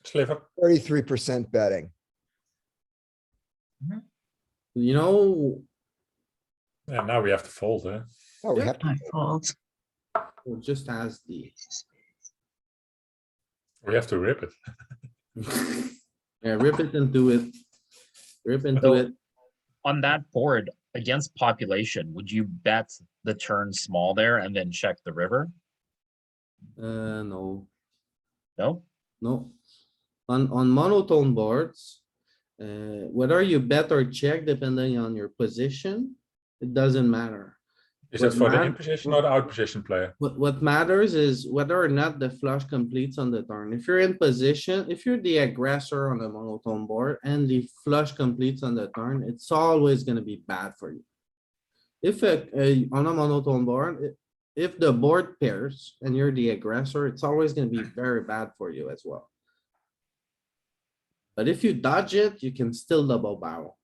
Sliver. 33% betting. You know, Yeah, now we have to fold, huh? Oh, we Yeah. have to. I fold. we'll just has the. We have to rip it. Yeah, rip it into it. Rip into So- it. On that board, against population, would you bet the turn small there and then check the river? No, No? no. On monotone boards, whether you bet or check depending on your position, it doesn't matter. Is that What for the mat- in position or the out position player? What matters is whether or not the flush completes on the turn. If you're in position, if you're the aggressor on the monotone board and the flush completes on the turn, it's always gonna be bad for you. If on a monotone board, if the board pairs and you're the aggressor, it's always gonna be very bad for you as well. But if you dodge it, you can still double barrel.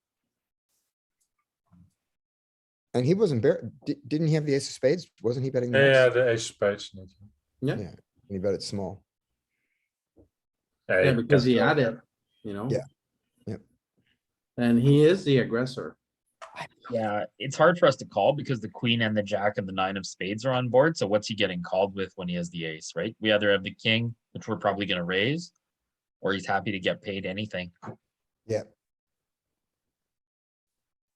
And he wasn't didn't he have the ace of spades? Wasn't he betting? the Yeah, most? the ace of spades. Yeah, Yeah, and he bet it small. yeah, he because he can had still- it, you know? Yeah. Yep. And he is the aggressor. Yeah, it's hard for us to call because the queen and the jack and the nine of spades are on board. So what's he getting called with when he has the ace, right? We either have the king, which we're probably gonna raise, or he's happy to get paid anything. Yeah,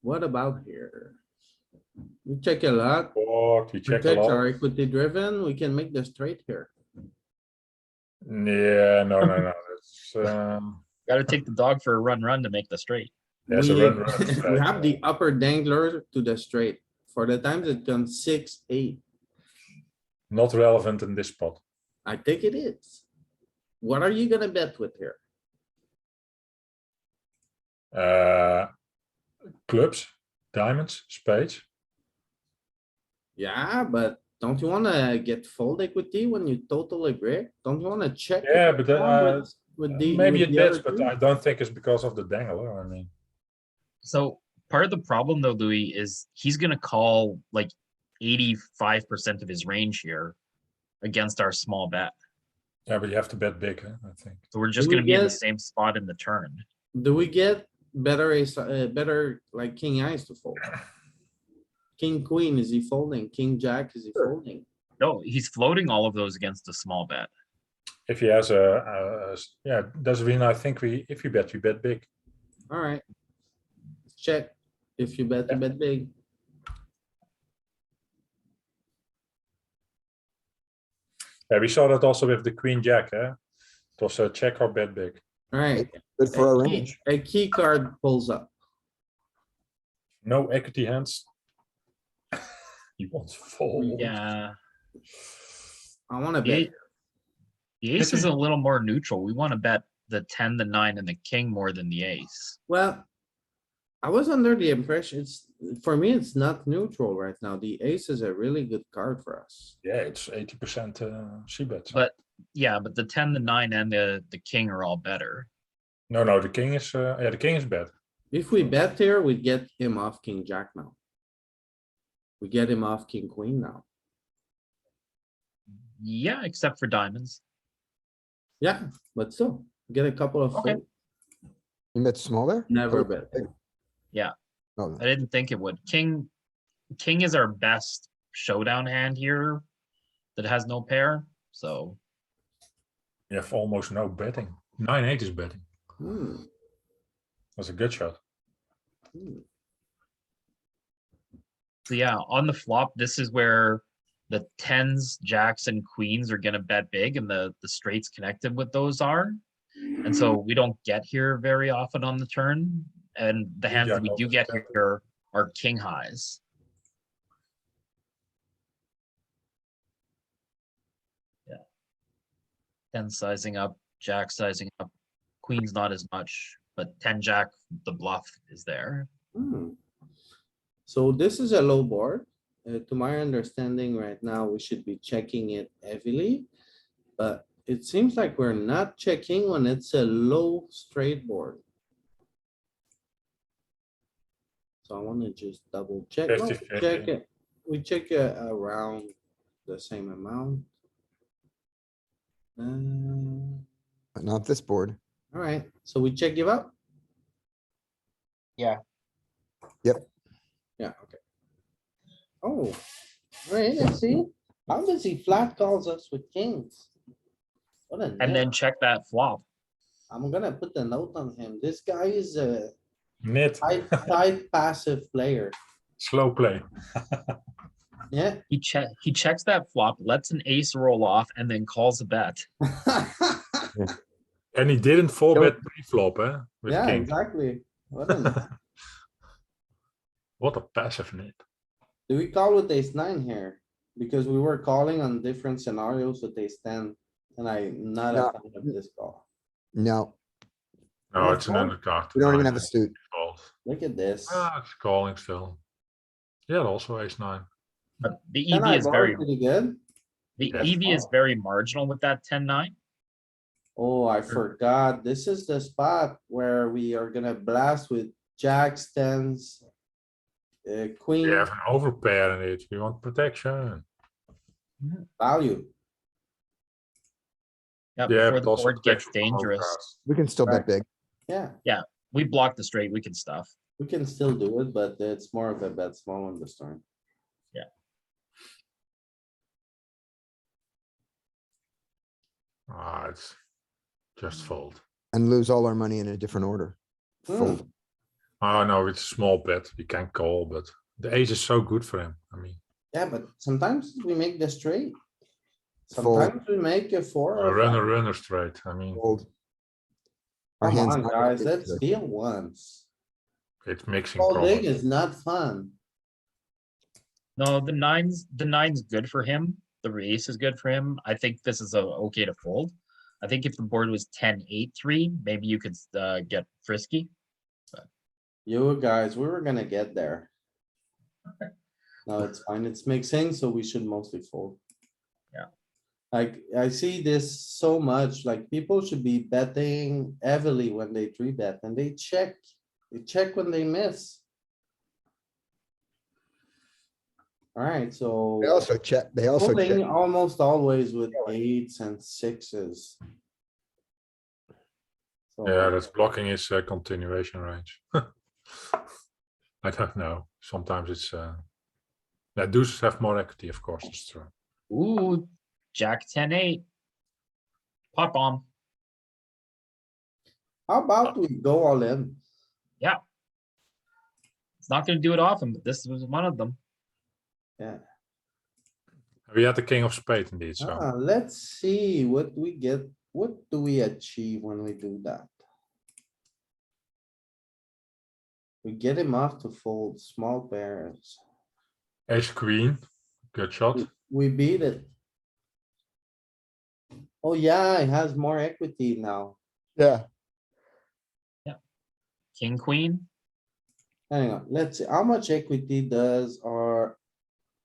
What about here? We check a lot. Board, we check a Protects our lot. equity driven. We can make the straight here. Yeah, no. That's Gotta take the dog for a run to make the straight. there's We a run. we straight, have the upper dangler to the straight. For the times it comes 6, 8. Not relevant in this spot. I think it is. What are you gonna bet with here? Clubs, diamonds, spades. Yeah, but don't you wanna get full equity when you totally brick? Don't you wanna check? Yeah, but With the. maybe with it the other bets, but two? I don't think it's because of the dangler. I mean, So part of the problem though, Louis, is he's gonna call like 85% of his range here against our small bet. yeah, but you have to bet big, huh, I think. So we're just Do we gonna be in the get- same spot in the turn. Do we get better ace, better like king eyes to fold? King, queen, is he folding? King, jack, is he folding? No, he's floating all of those against a small bet. If he has yeah, that's the reason I think if you bet big. Alright. Check. If you bet big. Yeah, we saw that also with the queen jack, eh? It was a check or bet big. Alright. good for our range. A key card pulls up. No equity hands. You want to fold. Yeah, I wanna the bet. a- the ace is a little more neutral. We wanna bet the 10, the 9, and the king more than the ace. Well. I was under the impression for me, it's not neutral right now. The ace is a really good card for us. Yeah, it's 80% C bet. But yeah, but the 10, the 9, and the king are all better. No, the king is the king is bad. If we bet here, we get him off king jack now. We get him off king queen now. Yeah, except for diamonds. Yeah, but still, get a couple of. Okay. fold. You bet small there? Never Oh, bet. Yeah. Oh, no. I didn't think it would. King is our best showdown hand here that has no pair. So You have almost no betting. 9-8 is betting. Hmm, That's a good shot. hmm. So yeah, on the flop, this is where the tens, jacks, and queens are gonna bet big, and the straights connected with those are. And so we don't get here very often on the turn, and the hands that we do get here are king highs. Yeah. Ten sizing up, jack sizing up, queens not as much, but 10 jack, the bluff is there. Hmm. So this is a low board. To my understanding right now, we should be checking it heavily. But it seems like we're not checking when it's a low straight board. So I wanna just double check. 50, No, 50. check it. We check it around the same amount. But not this board. Alright, so we check give up? Yeah. Yep. Yeah, okay. Oh, alright, let's see. How does he flat calls us with kings? What a And nit. then check that flop. I'm gonna put the note on him. This guy is a Knit, tight passive player. slow play. Yeah. He checks that flop, lets an ace roll off, and then calls a bet. And he didn't four Don't- bet pre-flop, eh? With Yeah, king. exactly. What a, What a passive knit. do we call with ace nine here? Because we were calling on different scenarios with ace ten, and I'm not a No. fan of this call. No, No, Oh, it's an fold? undercard. we don't even Nine, have a suit. fold. Look at this. Ah, it's calling still. Yeah, also ace nine. But the Ten EV is eyeball, very pretty good. the Yes. EV is very marginal with that 10-9. Oh, I forgot. This is the spot where we are gonna blast with jacks, tens. Queen We have an overpair in it. We want protection. value. Yeah, Yeah, before but the also board gets protection from dangerous. overcards. We can still bet Right. big. Yeah, We block the straight, we can stuff. we can still do it, but it's more of a bet small on this turn. Ah, it's just fold. And lose all our money in a different order. Hmm. Fold. Oh no, it's a small bet. We can call, but the ace is so good for him. I mean, Yeah, but sometimes we make the straight. Fold. Sometimes we make a four a or five. runner straight. I mean, Fold. Our Come hand's on, not guys, that let's good. deal once. it's mixing Folding problems. is not fun. No, the nine's good for him. The ace is good for him. I think this is okay to fold. I think if the board was 10-8-3, maybe you could get frisky. You guys, we were gonna get there. Okay. No, it's fine. It's mixing, so we should mostly fold. Yeah. Like, I see this so much, like people should be betting heavily when they three bet and they check. They check when they miss. Alright, so. They also check, they also Folding check. almost always with eights and sixes. So, Yeah, that's blocking his continuation range. I don't know. Sometimes it's yeah, deuces have more equity, of course. It's true. Ooh, Jack 10-8. Pot bomb. how about we go all in? It's not gonna do it often, but this was one of them. Yeah, We had the king of spades indeed. So let's see what we get. What do we achieve when we do that? We get him off to fold small pairs. ace queen, good shot. We beat it. Oh yeah, it has more equity now. Yeah. King, queen. Hang on, let's see, how much equity does our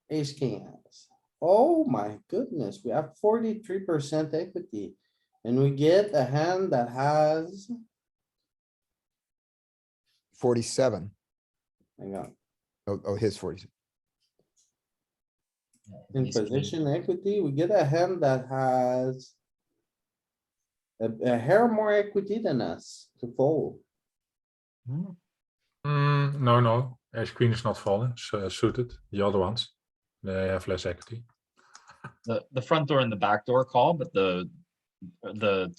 ace king has? Oh my goodness, we have 43% equity. And we get a hand that has, 47. hang on, Oh, his 40. in Ace queen. position equity, we get a hand that has a hair more equity than us to fold. Hmm. No. Ace queen is not falling. Suited. The other ones, they have less equity. The front door and the back door call, but the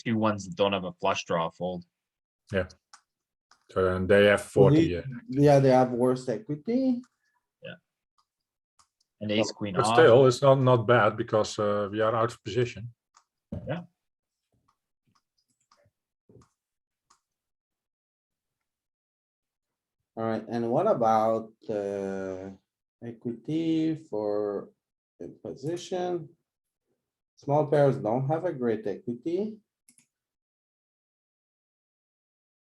two ones that don't have a flush draw fold. So and they have So 40. the- Yeah, they have worse equity. And ace queen But off. still, it's not bad because we are out of position. Alright, and what about equity for a position? Small pairs don't have a great equity.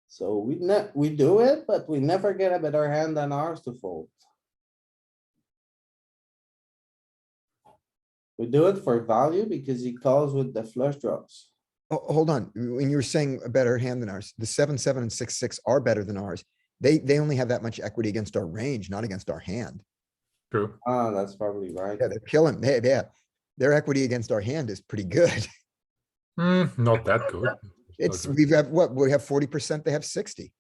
So we do it, but we never get a better hand than ours to fold. We do it for value because he calls with the flush draws. Oh, hold on. When you were saying a better hand than ours, the 7-7 and 6-6 are better than ours. They only have that much equity against our range, not against our hand. True. Ah, that's probably right. Yeah, they're killing, yeah. Their equity against our hand is pretty good. Not that good. It's, good. we've got what, we have 40%, they have 60.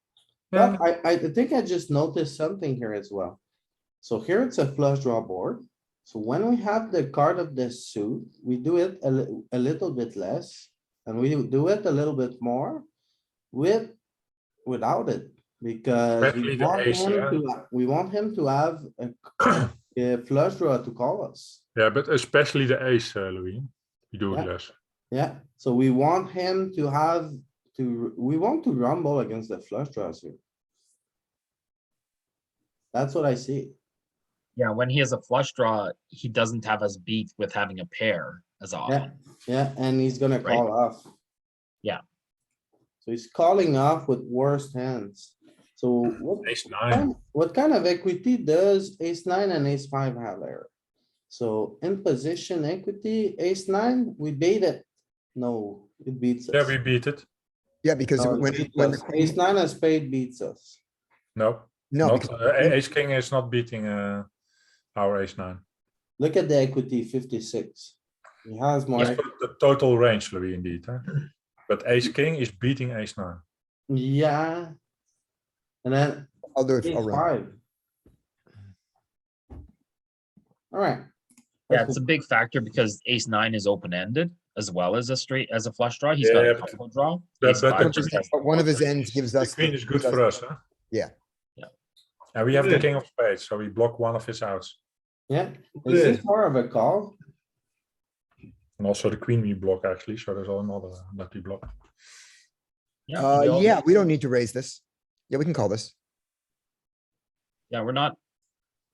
Yeah. But I think I just noticed something here as well. So here it's a flush draw board. So when we have the card of this suit, we do it a little bit less. And we do it a little bit more without it. Because Especially the ace, yeah. we want him to have a flush draw to call us. Yeah, but especially the ace, Louis. You do it Yeah. less. Yeah, so we want him to have we want to rumble against the flush draws here. That's what I see. Yeah, when he has a flush draw, he doesn't have us beat with having a pair as Yeah, often. yeah, and he's gonna Right. call off. Yeah. So he's calling off with worst hands. So Ace nine. what kind of equity does ace nine and ace five have there? So in position equity, ace nine, we beat it. No, it beats us. Yeah, we beat it. Yeah, because No, it when, beats when, us. Ace nine of spade beats us. No, no, not, because ace king is not beating our ace nine. Look at the equity 56. He has more. That's the total range, Louis, indeed. Huh? But ace king is beating ace nine. Yeah. And then I'll do it. ace I'll run. five. Alright. Yeah, it's a big factor because ace nine is open-ended as well as a flush draw. He's got Yeah, a but combo draw. but- Ace but five the- just has But one of his flush. ends gives The us. queen is good gives for us, huh? Yeah. Yeah. And we have the Yeah. king of spades, so we block one of his outs. Yeah, is this Yeah. more of a call? And also the queen we block actually, so there's another that we block. Yeah, Yeah, we don't need to raise this. Yeah, we can call this. Yeah, we're not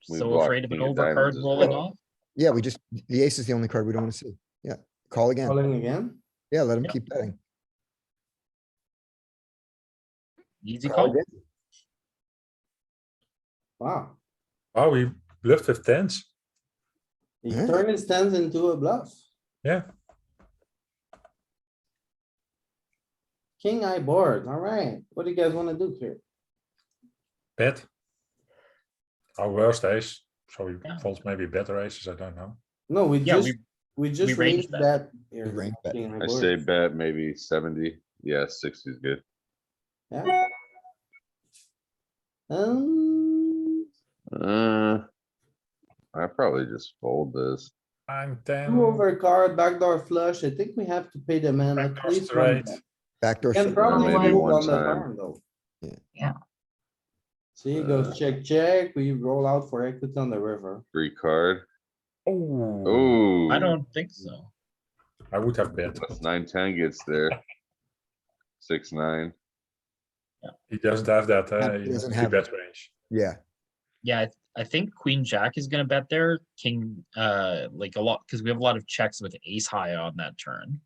We so block afraid of an king of overcard diamonds as rolling well. off. Yeah, we just, the ace is the only card we don't wanna see. Yeah, call again. Calling again? Yeah, let him Yeah. keep betting. Easy Call call. again. Wow, Oh, we bluffed with tens. he Yeah. turned his tens into a bluff. Yeah, King eye board, alright, what do you guys wanna do here? bet. Our worst ace, so we Yeah. fold maybe better aces, I don't know. No, we Yeah, just, we just range raised bet. that. here, We range bet. king eye I board. say bet maybe 70. Yeah, 60 is good. Yeah. I probably just fold this. I'm Two 10. over card, backdoor flush, I think we have to pay the man at Backdoor least one straight. bet. Backdoor. Can straight. probably maybe fold one on the time. turn though. Yeah. See, he goes check, check, we roll out for equity on the river. Free card. Oh, Oh. I don't think so. I would have bet. Plus 9-10 gets there. 6-9. He doesn't have that. He He doesn't has have bet range. Yeah, Yeah, I think queen jack is gonna bet there. King, like a lot, because we have a lot of checks with ace high on that turn,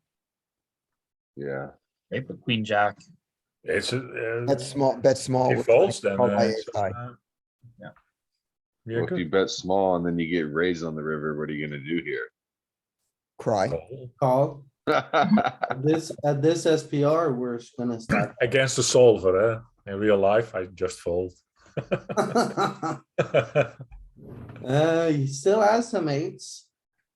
Yeah. right? But queen jack, It's that's small, bet small. He we're folds trying to then. call by It's, ace high. Yeah. We are Well, if you good. bet small and then you get raised on the river, what are you gonna do here? Cry. Call, at this SPR, we're just gonna stack. Against the solver, in real life, I just fold. He still has some eights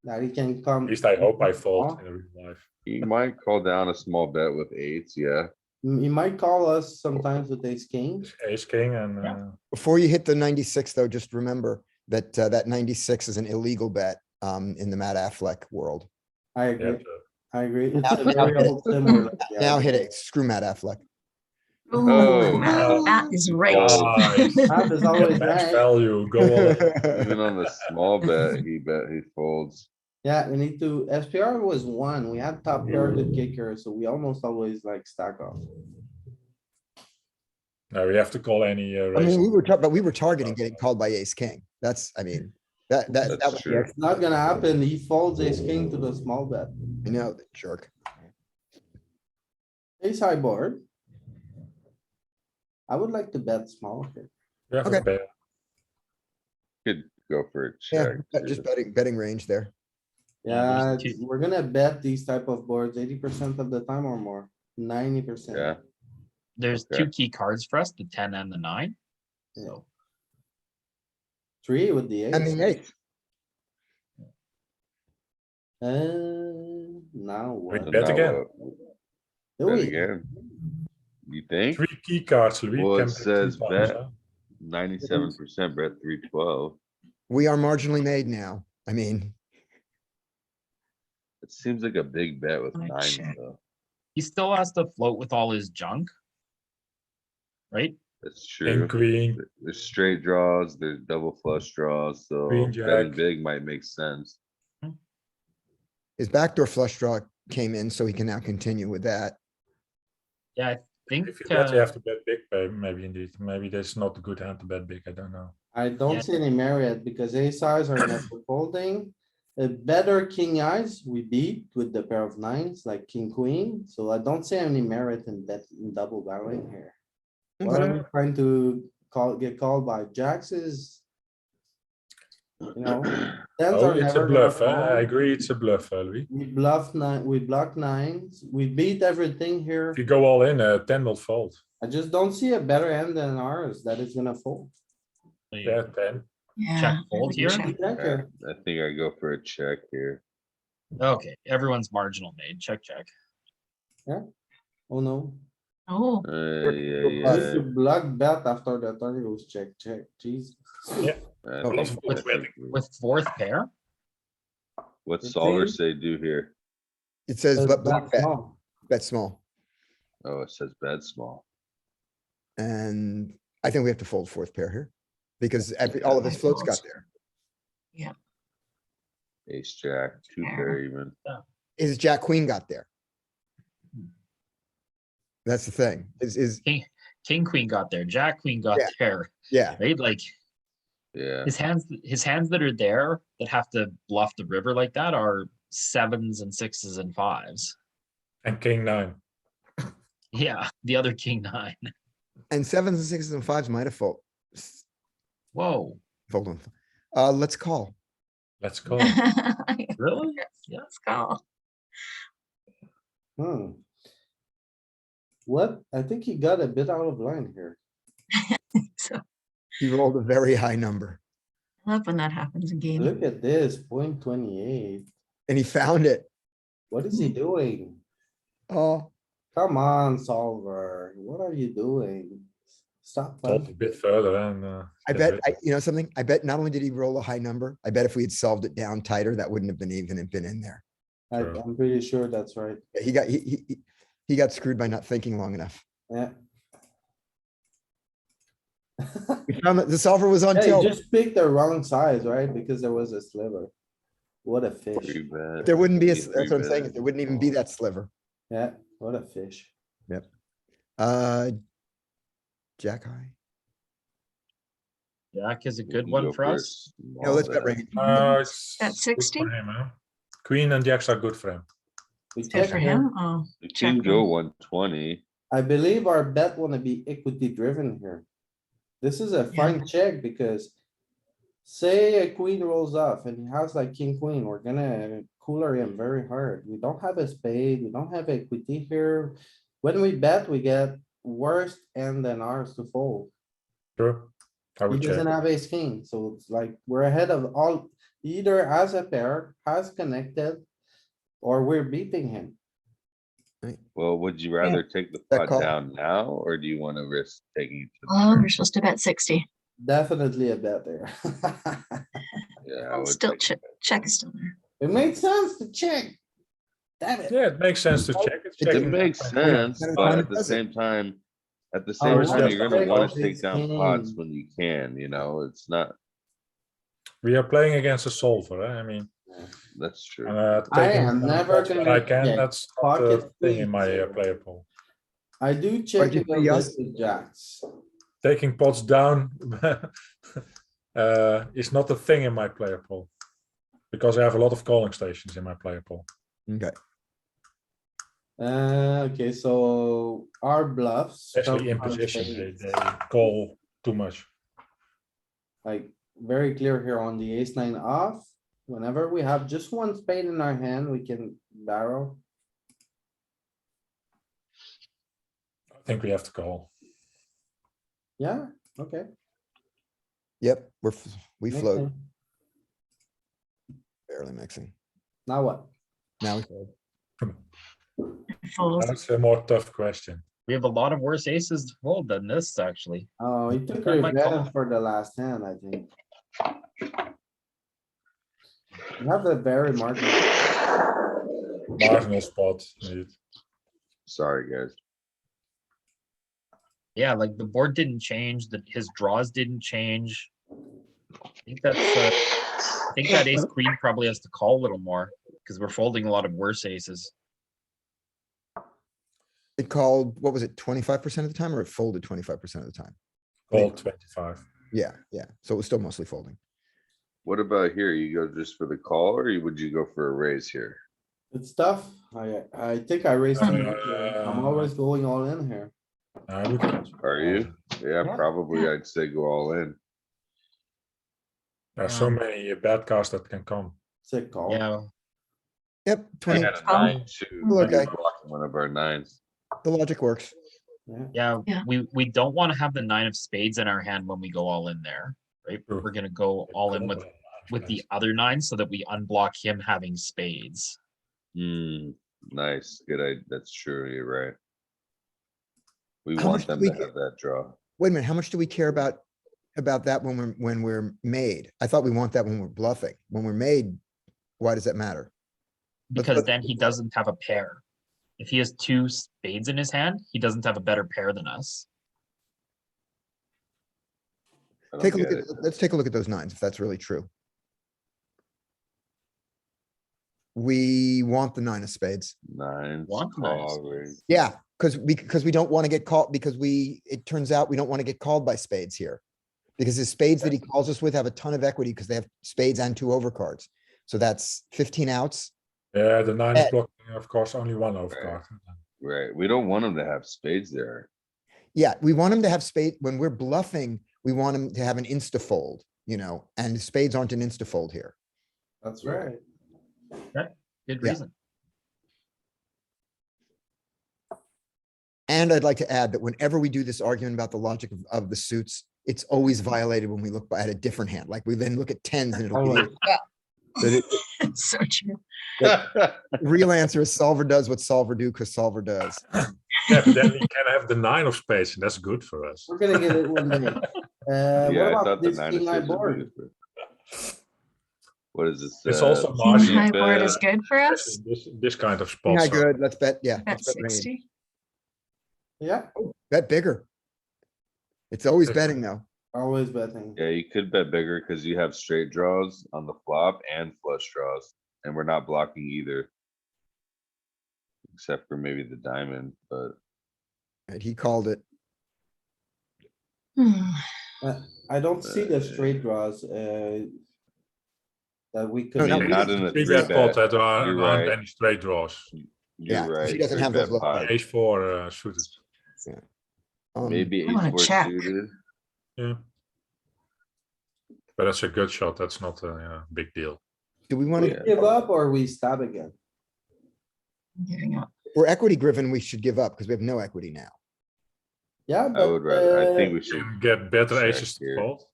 that he can come. At least I hope I fold in real life. You might call down a small bet with eights, yeah. He might call us sometimes with ace king. It's ace king and Yeah. Before you hit the 96 though, just remember that, that 96 is an illegal bet, in the Matt Affleck world. I yeah, agree, I agree. It's a very old symbol. Yeah. Now hit it. Screw Matt Affleck. Oh. Ooh, that is right. Nice. Matt is always Max right. value, go on. Even on the small bet, he folds. Yeah, we need to, SPR was one, we had top pair, good kicker, so we almost always like stack off. No, we have to call any I raise. mean, but we were targeting getting called by ace king. That's, I mean, that That's was the true. ex- It's not gonna happen, he folds ace king to the small bet. I know, the jerk. Ace high board. I would like to bet small here. We have Okay. a pair. Could go for a Yeah, check. just too. betting range there. Yeah, Yeah, there's two- we're gonna bet these type of boards 80% of the time or more, 90%. Yeah, There's Okay. two key cards for us, the 10 and the 9. So Three with the And ace. the eighth. Now We what? bet Now again. what? Do Bet we? again. You think? 3 key cards, Louis. Well, Can it bet says 3 times, bet. huh? 97% bet 312. We are marginally made now. I mean, It seems like a big bet with Let me nines check. though. he still has to float with all his junk. Right? That's King, true. queen, There's straight draws, there's double flush draws, so Queen, betting jack. big might make sense. his backdoor flush draw came in, so he can now continue with that. Yeah, I think if you bet, you have to bet big, maybe indeed. Maybe that's not a good hand to bet big, I don't know. I don't Yeah. see any merit because ace eyes are never folding. A better king eyes we beat with the pair of nines like king, queen. So I don't see any merit in bet in double barreling here. What are we trying to get called by? Jacks is. You know, tens Oh, are it's a never gonna bluff, I fold. agree, it's a bluff, Louis. We bluff nine, we block nines, we beat everything here. If you go all in, 10 will fold. I just don't see a better hand than ours that is gonna fold. Yeah, 10. Yeah. Check I fold would here? check. Check Yeah, here. I think I go for a check here. Okay, everyone's marginal made. Check, check. Oh no. Oh, Just to block bet after the turn goes check, check, jeez. Yeah. I Oh, think- I think we- With fourth pair? What It solver seems- say do here? It says, but block bet, small. bet small. Oh, it says bet small. And I think we have to fold fourth pair here. Because all of his floats got there. Ace, jack, two Fair. pair even. His jack queen got there. That's the thing, is, King, queen got there. Jack, queen got Yeah. there. yeah, Right? Like Yeah, his hands that are there that have to bluff the river like that are sevens and sixes and fives. And king 9. Yeah, the other king nine. and sevens and sixes and fives might have Whoa, folded. Let's call. Let's call. really? let's go. Hmm. What? I think he got a bit out of line here. So He rolled a very high number I love when that happens in game. Look at this, 0.28. and he found it. What is he doing? Oh, Come on, solver. What are you doing? Stop. Fold a punting. bit further and. I get bet, rid. you know something? I bet not only did he roll a high number, I bet if we had solved it down tighter, that wouldn't have been even been in there. True. I'm pretty sure that's right. Yeah, he got screwed by not thinking long enough. Yeah. We found that the solver was on Yeah, you tilt. just picked the wrong size, right? Because there was a sliver. What a fish. three bet. There wouldn't be, You that's what I'm three saying, bet there wouldn't even be small. that sliver. Yeah, what a fish. Jack high. Jack is a We good can one go for a us. Yeah, let's small bet bet. range. It's At good 60? for him, huh? Queen and jacks are good for him. We It's good check for here. him. Oh, You check can go him. 120. I believe our bet wanna be equity driven here. This is a fine check because. Say a queen rolls off and he has like king, queen, we're gonna cooler him very hard. We don't have a spade, we don't have equity here. When we bet, we get worse end than ours to fold. Sure. I He would check. doesn't have ace king, so it's like we're ahead of all, either as a pair, has connected. Or we're beating him. Well, would you rather take the That pot call. down now, or do you wanna risk taking it to the Oh, turn? we're supposed to bet 60. Definitely a bet there. Yeah, I would Still take check, it. check is still there. It made sense to check. Damn it. Yeah, it makes sense to check. It's It It checking. makes Yeah. sense, Then but it at the doesn't. same time, Oh, it's you're just gonna a wanna call. take down pots King. when you can, you know, it's not, We are playing against a solver, I mean. that's true. I Taking am down never pots when gonna I can, check that's not a pocket thing in my queens. player pool. I do check you a say little bit yes? with jacks. Taking pots down is not a thing in my player pool. Because I have a lot of calling stations in my player pool. Okay, Okay, so our bluffs. Especially in come from position, spades. they call too much. Like, very clear here on the ace nine off. Whenever we have just one spade in our hand, we can barrel. I think we have to call. Yeah, okay. Yep, we float, Okay. barely mixing. Now what? Now we fold. Fold. That's a more tough question. We have a lot of worse aces to fold than this, actually. Oh, he took I might call. revenge for the last hand, I think. You have a very marginal. Marginal spot, indeed. Sorry, guys. Yeah, like the board didn't change, his draws didn't change. I think that ace queen probably has to call a little more, because we're folding a lot of worse aces. It called, what was it, 25% of the time, or it folded 25% of the time? Call 25. Yeah, yeah. So it was still mostly folding. What about here? You go just for the call or would you go for a raise here? It's tough. I think I raised. I'm always going all in here. We can also Are call. you? Yeah, Yeah. probably I'd say go all in. There are so many bad cards that can come. Sick call. Yeah, Yep, I 20, had a Oh. 9-2. Look, Maybe I- blocking one of our nines. the logic works. yeah, Yeah. we don't want to have the 9 of spades in our hand when we go all in there, right? True. We're gonna go all in with the other 9 so that we unblock him having spades. Nice, good. That's true. You're right. We How want much do them we to get- have that draw. Wait a minute, how much do we care about that when we're made? I thought we want that when we're bluffing. When we're made, why does that matter? Because let's- then he doesn't have a pair. If he has 2 spades in his hand, he doesn't have a better pair than us. I don't Take a look get at, it. let's take a look at those nines, if that's really true. We want the 9 of spades. Nines, Want nines. call, raise. Yeah, because we don't want to get called, because it turns out we don't want to get called by spades here. Because the spades that he calls us with have a ton of equity because they have spades and 2 overcards. So that's 15 outs. Yeah, the 9 is Bet. blocking, of course, only one overcard. Right, we don't want them to have spades there. Yeah, we want him to have spade, when we're bluffing, we want him to have an insta fold, and spades aren't an insta fold here. That's right. Good Yeah. reason. And I'd like to add that whenever we do this argument about the logic of the suits, it's always violated when we look at a different hand. Like we then look at tens and it'll be. Always. that It's so true. the real answer is solver does what solver do because solver does. Yeah, but then he can have the 9 of spades, and that's good for us. We're gonna get it one day. Yeah, What I about thought the this 9 king of high spades would board? be good. What is this? It's also King marginal. high board is uh, good for us. This kind of spot. Yeah, so good. Let's bet. Yeah. At let's bet range. 60. Yeah, Bet bigger. It's always Okay. betting though. always betting. Yeah, you could bet bigger because you have straight draws on the flop and flush draws, and we're not blocking either. Except for maybe the diamond, but Right, he called it. I don't see the straight draws, that we could. No, yeah, we not didn't- in a three three bet pot bet. that are You're aren't right. any straight draws. Yeah, You're 'cause right. he doesn't three have those bet low pot. cards. Ace 4 suited. Maybe I wanna ace 4 check. suited. Yeah. But that's a good shot. That's not a big deal. Do we want to, Yeah. Give up or we stab again? I'm giving up. we're equity driven, we should give up because we have no equity now. Yeah, I would rather, I think but, we should. Can get better check aces to here. fold.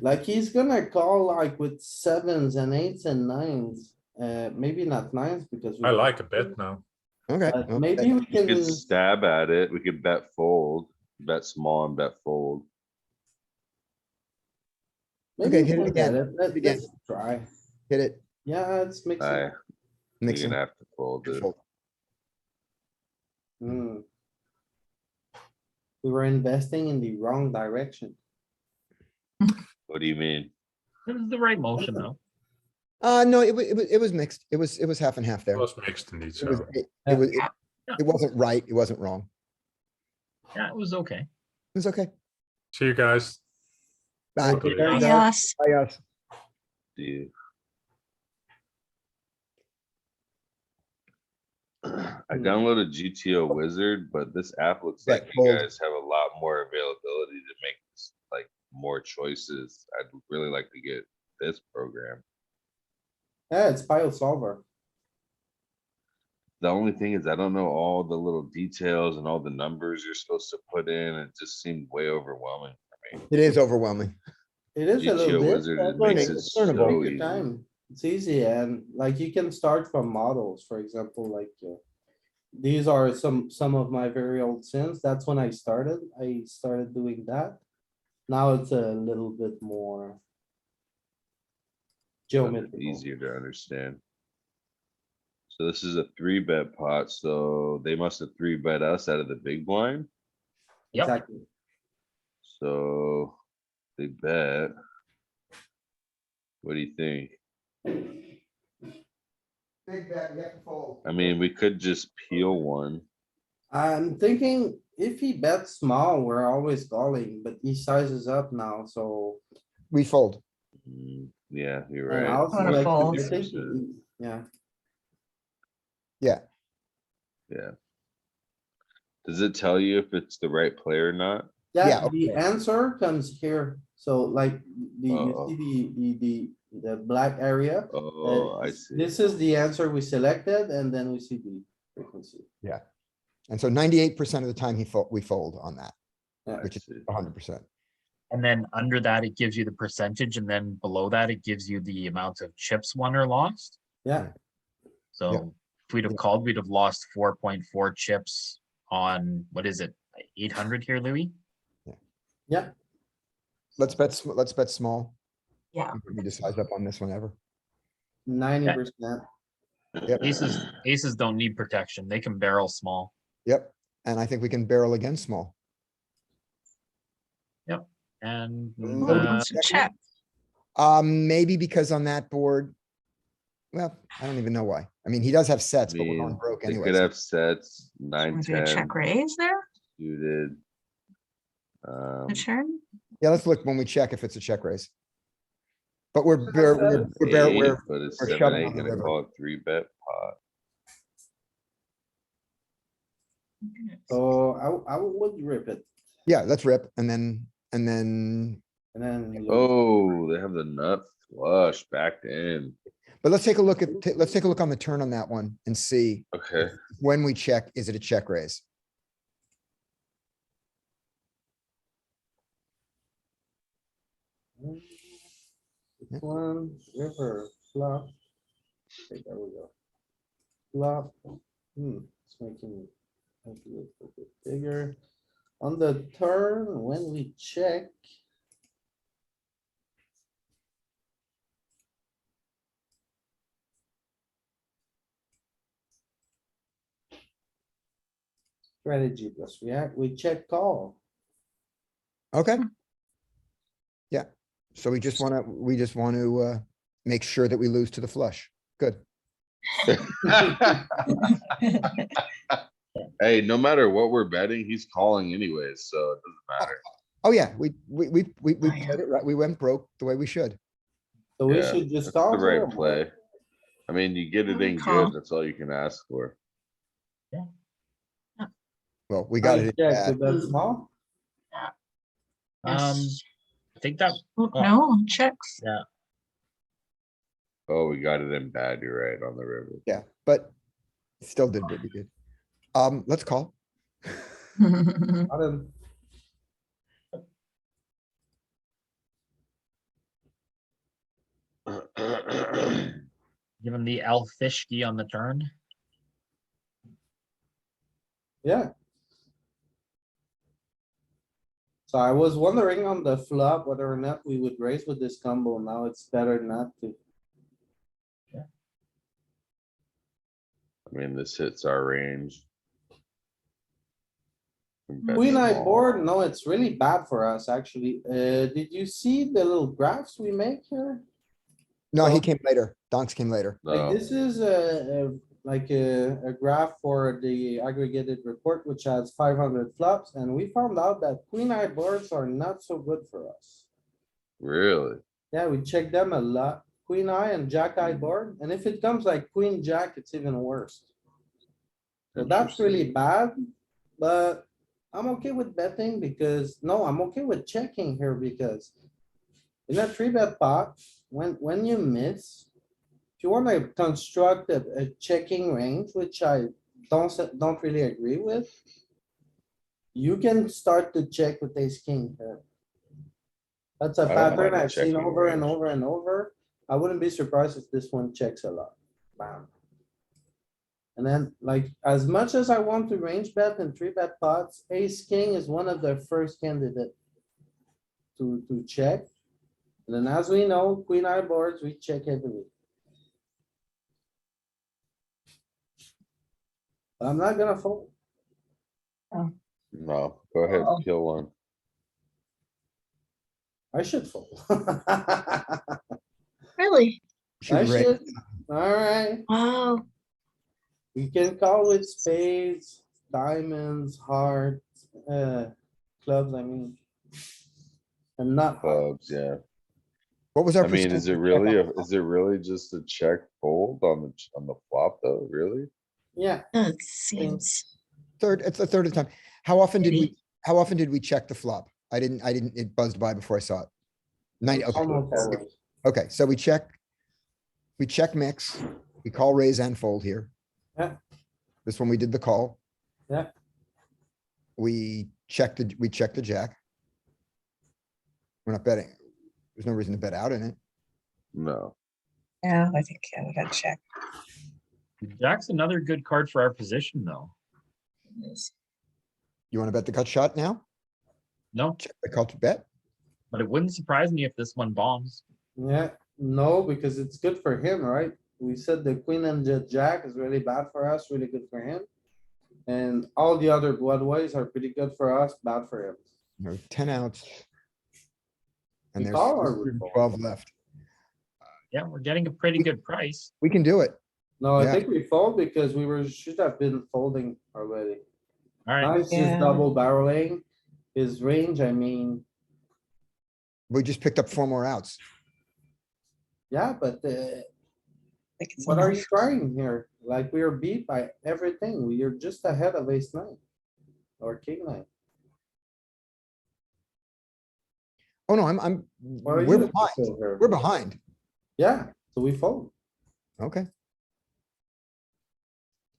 like, he's gonna call like with 7s and 8s and 9s, maybe not 9s because. we I don't like a have bet to, now. Okay. but well, Maybe bet- we We can, could stab at it. We could bet fold, bet small and bet fold. maybe Okay, we hit it can get again. it. again. Let's try. Hit it. Yeah, it's mixing. I, you're Mixing. gonna have to fold it. Fold. Hmm. We were investing in the wrong direction. What do you mean? It was the right motion though. No, it was mixed. It was half and half there. It was mixed indeed. It was, So it wasn't right. It wasn't wrong. Yeah, it was okay. It was okay. see you guys. Bye. Okay. Very Yes. Bye, guys. Do you? I downloaded GTO Wizard, but this app looks Yeah, like you fold. guys have a lot more availability to make this, like more choices. I'd really like to get this program. Yeah, it's pile solver. The only thing is I don't know all the little details and all the numbers you're supposed to put in. It just seemed way overwhelming for me. It is overwhelming. It is a GTO little bit. wizard, but it makes learning, it it's learnable. so take your easy. time. It's easy and like you can start from models, for example, like. These are some of my very old sins. That's when I started. I started doing that. Now it's a little bit more. Geometrical. Easier to understand. So this is a 3-bet pot, so they must have 3-bet us out of the big blind, Yep. Exactly. so they bet. What do you think? Big bet, we have to fold. I mean, we could just peel one. I'm thinking if he bets small, we're always calling, but he sizes up now, so. We fold. Yeah, you're And right. also Wanna like, fold. I think, yeah, Yeah, Yeah. Does it tell you if it's the right play or not? yeah, Yeah, the okay. answer comes here. So like, you Uh-oh. see the black area. Oh, I see. This is the answer we selected and then we see the frequency. and so 98% of the time we fold on that, Yeah. which is see. 100%. And then under that, it gives you the percentage, and then below that, it gives you the amount of chips won or lost. Yeah, So if we'd have Yeah. called, we'd have lost 4.4 chips on, what is it, 800 here, Louis? yeah, Let's bet small. Yeah. We just size up on this whenever. 90%. Yep, Aces don't need protection. They can barrel small. yep. And I think we can barrel again small. And Ooh, Wants to check. Maybe because on that board. Well, I don't even know why. I mean, he does have sets, but we're going broke They anyway. could so- have sets, 9, Want to do a 10 check raise there? suited. The turn? Yeah, let's look when we check if it's a check raise. But we're, That's we're, a we're, Eight, we're, but it's we're 7, shoving 8 on the gonna river. call it 3-bet pot. So I would rip it Yeah, let's rip and then. and then. lose. Oh, they have the nut flush backed in. But let's take a look at, let's take a look on the turn on that one and see Okay, when we check, is it a check raise? This one, river, flop. Okay, there we go. Flop. It's making it a little bit bigger. On the turn, when we check. Strategy plus react, we check call. Okay. Yeah, so we just wanna, make sure that we lose to the flush. Good. hey, no matter what we're betting, he's calling anyways, so it doesn't matter. Oh, yeah, we yeah. played it right. We went broke the way we should. So we Yeah, should just That's call the here. right play. I mean, you get it in Call. good, that's all you can ask for. Well, we got it. in Yeah, bad. bet small. I think that, Oh, no, checks. Oh, we got it in bad, you're right, on the river. Yeah, but still did what we did. Let's call. Bottom. give him the Elfishki on the turn. Yeah. So I was wondering on the flop whether or not we would raise with this combo. Now it's better not to. I mean, this hits our range. Bet Queen eye small. board, no, it's really bad for us, actually. Did you see the little graphs we make here? No, he So- came later. Donks came later. Like No, this is like a graph for the aggregated report, which has 500 flops, and we found out that queen eye boards are not so good for us. really? Yeah, we check them a lot. Queen eye and jack eye board, and if it comes like queen jack, it's even worse. So that's Interesting. really bad, but I'm okay with betting because, no, I'm okay with checking here because in a 3-bet pot, when you miss, if you wanna construct a checking range, which I don't really agree with, you can start to check with ace king here. That's a I don't pattern mind a I've seen checking over and range. over and over. I wouldn't be surprised if this one checks a lot. Bam. And then like, as much as I want to range bet and three bet pots, ace king is one of the first candidate to check. And then as we know, queen eye boards, we check heavily. But I'm not gonna fold. No, go ahead, Oh. kill one. I should fold. Really? I Should raise. should, alright. Wow. We can call with spades, diamonds, hearts, clubs, I mean. And not hearts. Clubs, yeah. What was our? I mean, is it percentage really, check on- is it really just a check fold on the flop though, really? Yeah, That seems. It's the third of the time. How often did Maybe. we, how often did we check the flop? I didn't, it buzzed by before I saw it. Okay, almost always. okay, so we check mix, we call raise and fold here. Yeah. This one we did the call. Yeah. We checked the jack. We're not betting. There's no reason to bet out in it. No. Yeah, I think, yeah, we gotta check. Jack's another good card for our position, though. You wanna bet the gut shot now? No, Check the call to bet? but it wouldn't surprise me if this one bombs. Yeah, no, because it's good for him, right? We said the queen and the jack is really bad for us, really good for him. And all the other bloodways are pretty good for us, bad for him. No, 10 outs. And We there's call or we fold? 12 left. Yeah, we're getting a pretty good price. We can do it. No, I Yeah. think we fold because should have been folding already. All right, Nice is Yeah. double barreling. His range, I mean, We just picked up 4 more outs. yeah, but Think it's what are enough. you trying here? Like, we are beat by everything. We are just ahead of ace nine. Or king nine. Oh, no, What are we're you behind. looking for here? We're behind. Yeah, so we fold. Okay.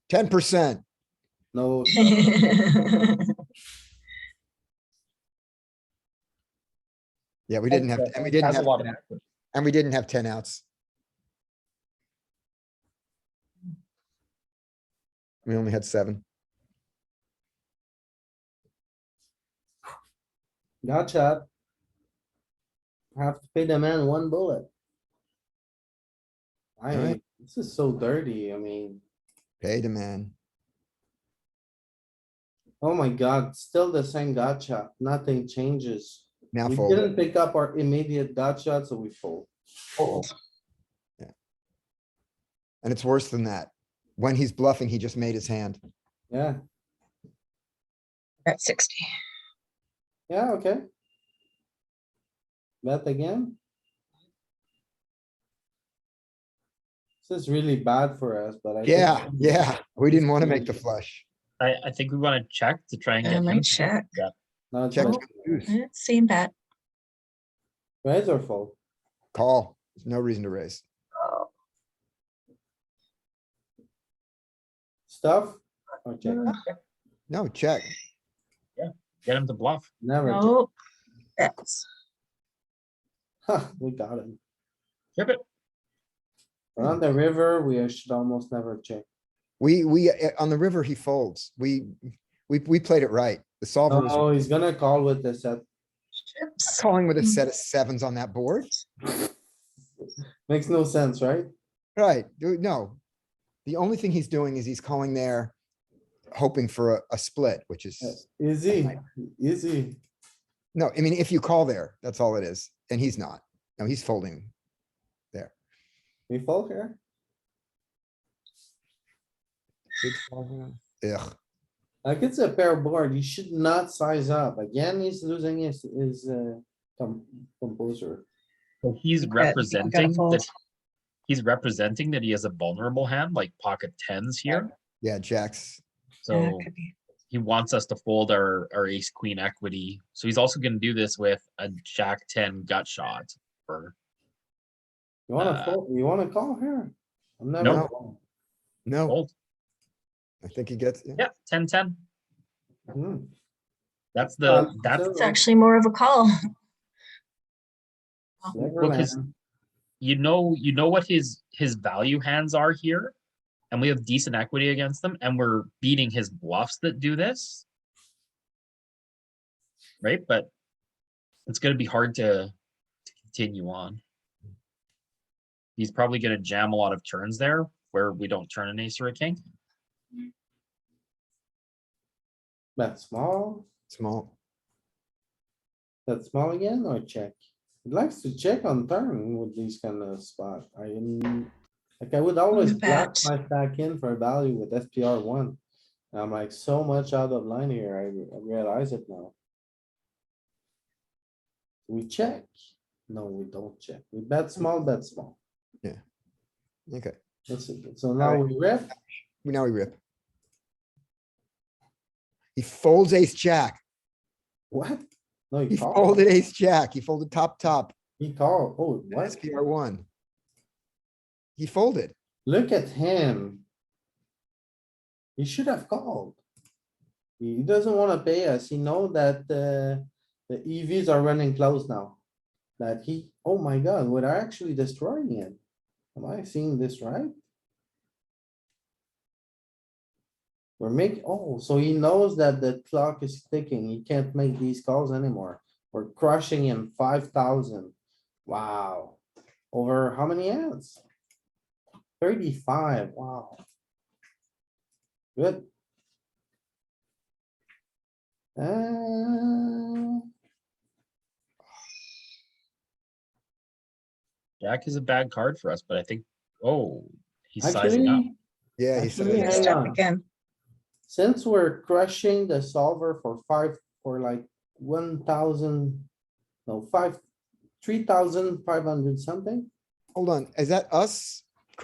10%. No, Yeah, we didn't have, and we didn't Has a have, lot of equity. and we didn't have 10 outs. We only had 7. gotcha. Have to pay the man one bullet. Alright. This is so dirty, I mean, Pay the man. oh my god, still the same gotcha, nothing changes. Now We fold. didn't pick up our immediate gotcha, so we fold. And it's worse than that. When he's bluffing, he just made his hand. Yeah, At 60. yeah, okay. Bet again. This is really bad for us, but I. think- Yeah, we didn't want to make the flush. I think we want to check to try and I get him. might to check. bet. No, it's Check. not. Deuce. Same bet. Raise or fold? Call. There's no reason to raise. Stuff? Okay, No, check. Get him to bluff. never. check. No. Bets. Huh, we got him. Chip it. We're on the river, we should almost never check. On the river, he folds. We played it right. The solver was Oh, he's gonna call with the set. Chips. calling with a set of 7s on that board. Makes no sense, right? Right, no. The only thing he's doing is he's calling there, hoping for a split, which is, Easy, easy. no, I mean, if you call there, that's all it is. And he's not. No, he's folding there. We fold here. Big fold here. Ugh, Like it's a pair board, you should not size up. Again, he's losing his composer. So he's You gotta representing fold. that. He's representing that he has a vulnerable hand, like pocket tens here. yeah, jacks. Yeah, So could be. he wants us to fold our ace queen equity. So he's also gonna do this with a jack 10 gut shot. Or You wanna fold, you wanna call here? I'm never. No. calling. No, fold. I think he gets, Yeah, 10-10. Hmm. That's Uh, the, that's so- It's actually more of a call. Well, 'cause Neverland. you know what his value hands are here, and we have decent equity against them, and we're beating his bluffs that do this. Right, but it's gonna be hard to continue on. He's probably gonna jam a lot of turns there where we don't turn an ace or a king. Bet small, Small. bet small again or check? He likes to check on turn with these kind of spot. Like I would always blast bet. my stack in for value with SPR one. I'm like so much out of line here. I realize it now. We check. No, we don't check. We bet small, bet small. Okay, That's it. So now we rip. now we rip. He folds ace jack. What? No, He he called. folded ace jack. He folded top. He called. Oh, what? SPR one. He folded. Look at him. He should have called. He doesn't wanna pay us. He know that the EVs are running close now. That he, oh my god, we're actually destroying it. Am I seeing this right? So he knows that the clock is ticking. He can't make these calls anymore. We're crushing him 5,000. Wow. Over how many hands? 35, wow. Good. Jack is a bad card for us, but I think, oh, he's sizing up. Actually, Yeah, he's Actually, He hang messed up on. again. since we're crushing the solver for like 1,000, no, 3,500 something. Hold on, is that us